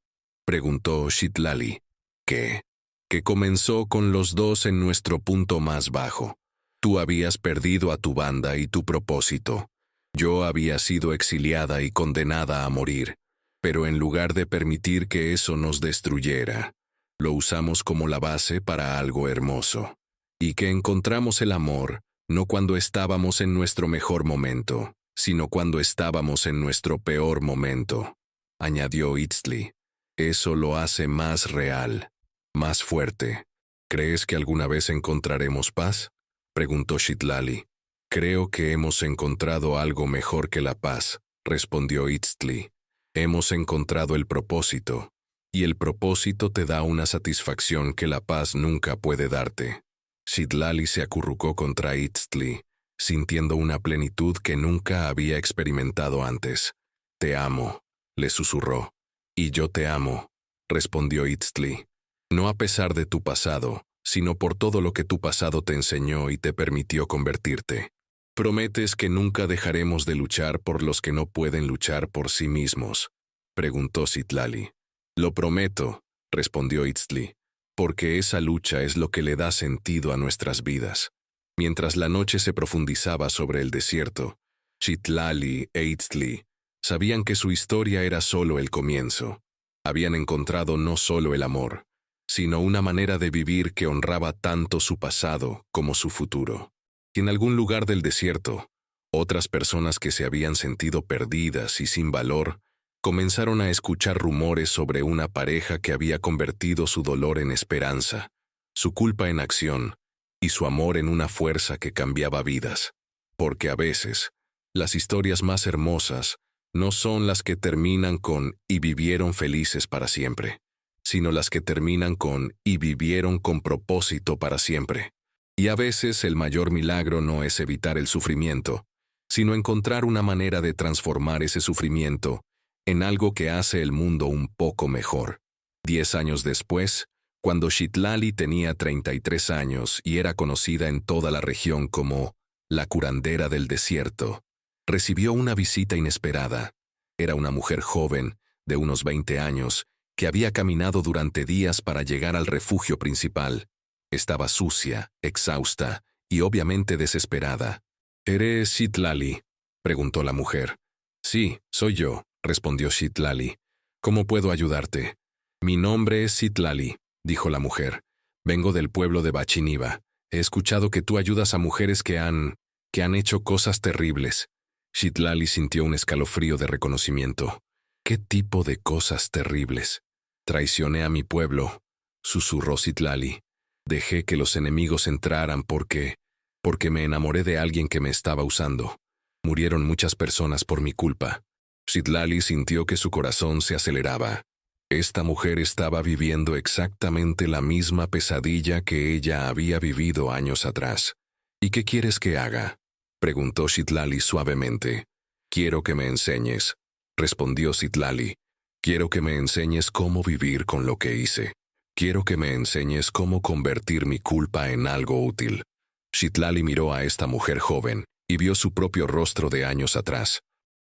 preguntó Citlali. ¿Qué? Que comenzó con los dos en nuestro punto más bajo. Tú habías perdido a tu banda y tu propósito. Yo había sido exiliada y condenada a morir. Pero en lugar de permitir que eso nos destruyera, lo usamos como la base para algo hermoso. Y que encontramos el amor, no cuando estábamos en nuestro mejor momento, sino cuando estábamos en nuestro peor momento, añadió Itztli. Eso lo hace más real, más fuerte. ¿Crees que alguna vez encontraremos paz?, preguntó Citlali. Creo que hemos encontrado algo mejor que la paz, respondió Itztli. Hemos encontrado el propósito, y el propósito te da una satisfacción que la paz nunca puede darte. Citlali se acurrucó contra Itztli, sintiendo una plenitud que nunca había experimentado antes. Te amo, le susurró. Y yo te amo, respondió Itztli. No a pesar de tu pasado, sino por todo lo que tu pasado te enseñó y te permitió convertirte. ¿Prometes que nunca dejaremos de luchar por los que no pueden luchar por sí mismos?, preguntó Citlali. Lo prometo, respondió Itztli, porque esa lucha es lo que le da sentido a nuestras vidas. Mientras la noche se profundizaba sobre el desierto, Citlali e Itztli sabían que su historia era solo el comienzo. Habían encontrado no solo el amor, sino una manera de vivir que honraba tanto su pasado como su futuro. Y en algún lugar del desierto, otras personas que se habían sentido perdidas y sin valor, comenzaron a escuchar rumores sobre una pareja que había convertido su dolor en esperanza, su culpa en acción y su amor en una fuerza que cambiaba vidas. Porque a veces, las historias más hermosas no son las que terminan con «y vivieron felices para siempre», sino las que terminan con «y vivieron con propósito para siempre». Y a veces el mayor milagro no es evitar el sufrimiento, sino encontrar una manera de transformar ese sufrimiento en algo que hace el mundo un poco mejor. 10 años después, cuando Citlali tenía 33 años y era conocida en toda la región como la curandera del desierto, recibió una visita inesperada. Era una mujer joven, de unos 20 años, que había caminado durante días para llegar al refugio principal. Estaba sucia, exhausta y obviamente desesperada. ¿Eres Citlali?, preguntó la mujer. Sí, soy yo, respondió Citlali. ¿Cómo puedo ayudarte? Mi nombre es Citlali, dijo la mujer. Vengo del pueblo de Bachiniva. He escuchado que tú ayudas a mujeres que han hecho cosas terribles. Citlali sintió un escalofrío de reconocimiento. ¿Qué tipo de cosas terribles? Traicioné a mi pueblo, susurró Citlali. Dejé que los enemigos entraran porque me enamoré de alguien que me estaba usando. Murieron muchas personas por mi culpa. Citlali sintió que su corazón se aceleraba. Esta mujer estaba viviendo exactamente la misma pesadilla que ella había vivido años atrás. ¿Y qué quieres que haga?, preguntó Citlali suavemente. Quiero que me enseñes, respondió Citlali. Quiero que me enseñes cómo vivir con lo que hice. Quiero que me enseñes cómo convertir mi culpa en algo útil. Citlali miró a esta mujer joven y vio su propio rostro de años atrás.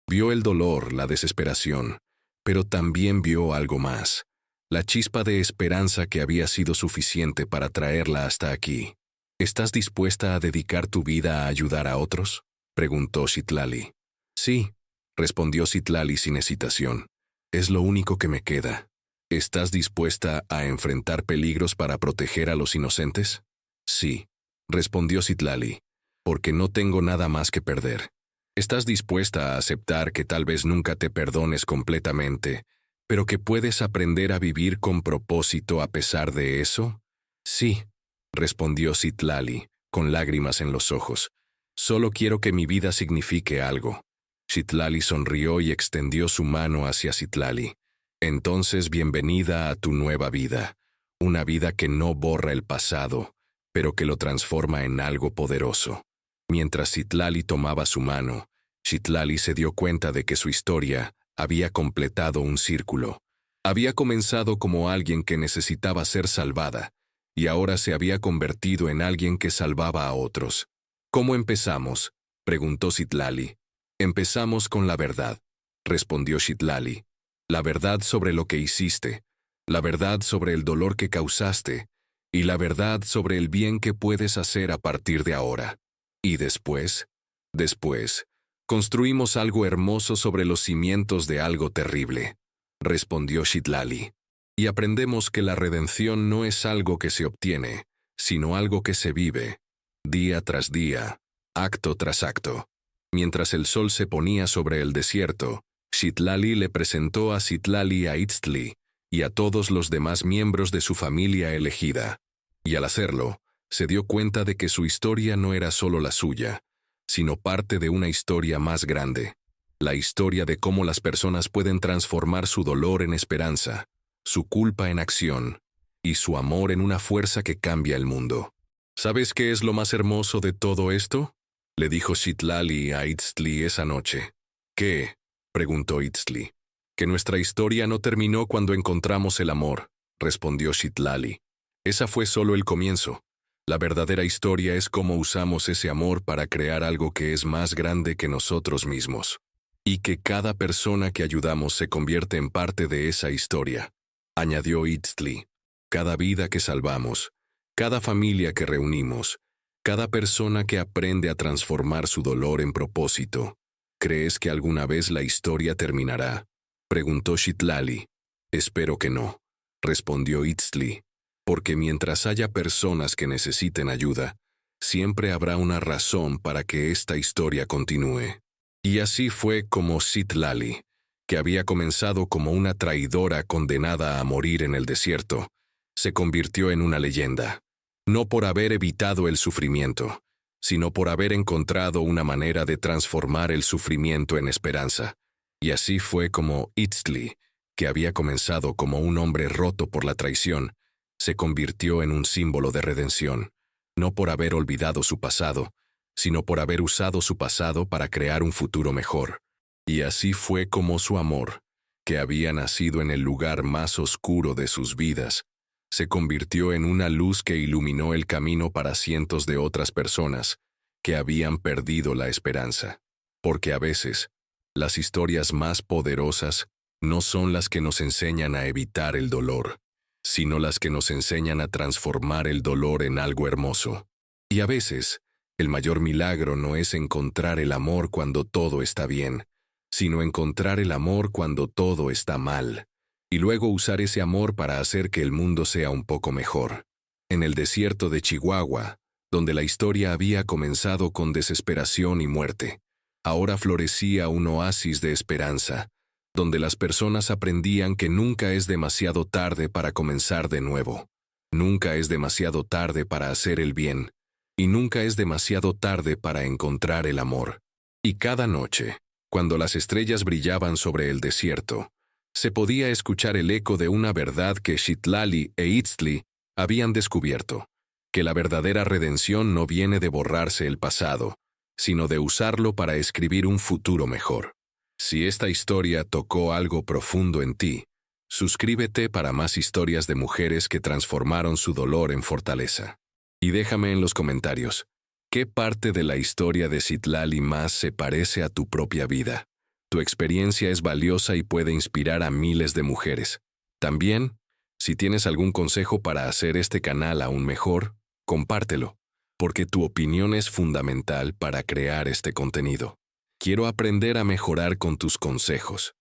Vio el dolor, la desesperación, pero también vio algo más. La chispa de esperanza que había sido suficiente para traerla hasta aquí. ¿Estás dispuesta a dedicar tu vida a ayudar a otros?, preguntó Citlali. Sí, respondió Citlali sin hesitación. Es lo único que me queda. ¿Estás dispuesta a enfrentar peligros para proteger a los inocentes? Sí, respondió Citlali, porque no tengo nada más que perder. ¿Estás dispuesta a aceptar que tal vez nunca te perdones completamente, pero que puedes aprender a vivir con propósito a pesar de eso? Sí, respondió Citlali, con lágrimas en los ojos. Solo quiero que mi vida signifique algo. Citlali sonrió y extendió su mano hacia Citlali. Entonces, bienvenida a tu nueva vida. Una vida que no borra el pasado, pero que lo transforma en algo poderoso. Mientras Citlali tomaba su mano, Citlali se dio cuenta de que su historia había completado un círculo. Había comenzado como alguien que necesitaba ser salvada, y ahora se había convertido en alguien que salvaba a otros. ¿Cómo empezamos?, preguntó Citlali. Empezamos con la verdad, respondió Citlali. La verdad sobre lo que hiciste, la verdad sobre el dolor que causaste, y la verdad sobre el bien que puedes hacer a partir de ahora. Y después, construimos algo hermoso sobre los cimientos de algo terrible, respondió Citlali. Y aprendemos que la redención no es algo que se obtiene, sino algo que se vive, día tras día, acto tras acto. Mientras el sol se ponía sobre el desierto, Citlali le presentó a Citlali a Itztli y a todos los demás miembros de su familia elegida. Y al hacerlo, se dio cuenta de que su historia no era solo la suya, sino parte de una historia más grande. La historia de cómo las personas pueden transformar su dolor en esperanza, su culpa en acción, y su amor en una fuerza que cambia el mundo. ¿Sabes qué es lo más hermoso de todo esto?, le dijo Citlali a Itztli esa noche. ¿Qué?, preguntó Itztli. Que nuestra historia no terminó cuando encontramos el amor, respondió Citlali. Esa fue solo el comienzo. La verdadera historia es cómo usamos ese amor para crear algo que es más grande que nosotros mismos. Y que cada persona que ayudamos se convierte en parte de esa historia, añadió Itztli. Cada vida que salvamos, cada familia que reunimos, cada persona que aprende a transformar su dolor en propósito. ¿Crees que alguna vez la historia terminará?, preguntó Citlali. Espero que no, respondió Itztli, porque mientras haya personas que necesiten ayuda, siempre habrá una razón para que esta historia continúe. Y así fue como Citlali, que había comenzado como una traidora condenada a morir en el desierto, se convirtió en una leyenda. No por haber evitado el sufrimiento, sino por haber encontrado una manera de transformar el sufrimiento en esperanza. Y así fue como Itztli, que había comenzado como un hombre roto por la traición, se convirtió en un símbolo de redención, no por haber olvidado su pasado, sino por haber usado su pasado para crear un futuro mejor. Y así fue como su amor, que había nacido en el lugar más oscuro de sus vidas, se convirtió en una luz que iluminó el camino para cientos de otras personas que habían perdido la esperanza. Porque a veces, las historias más poderosas no son las que nos enseñan a evitar el dolor, sino las que nos enseñan a transformar el dolor en algo hermoso. Y a veces, el mayor milagro no es encontrar el amor cuando todo está bien, sino encontrar el amor cuando todo está mal, y luego usar ese amor para hacer que el mundo sea un poco mejor. En el desierto de Chihuahua, donde la historia había comenzado con desesperación y muerte, ahora florecía un oasis de esperanza, donde las personas aprendían que nunca es demasiado tarde para comenzar de nuevo. Nunca es demasiado tarde para hacer el bien, y nunca es demasiado tarde para encontrar el amor. Y cada noche, cuando las estrellas brillaban sobre el desierto, se podía escuchar el eco de una verdad que Citlali e Itztli habían descubierto, que la verdadera redención no viene de borrarse el pasado, sino de usarlo para escribir un futuro mejor. Si esta historia tocó algo profundo en ti, Suscríbete para más historias de mujeres que transformaron su dolor en fortaleza. Y déjame en los comentarios, ¿qué parte de la historia de Citlali más se parece a tu propia vida? Tu experiencia es valiosa y puede inspirar a miles de mujeres. También, si tienes algún consejo para hacer este canal aún mejor, compártelo, porque tu opinión es fundamental para crear este contenido. Quiero aprender a mejorar con tus consejos.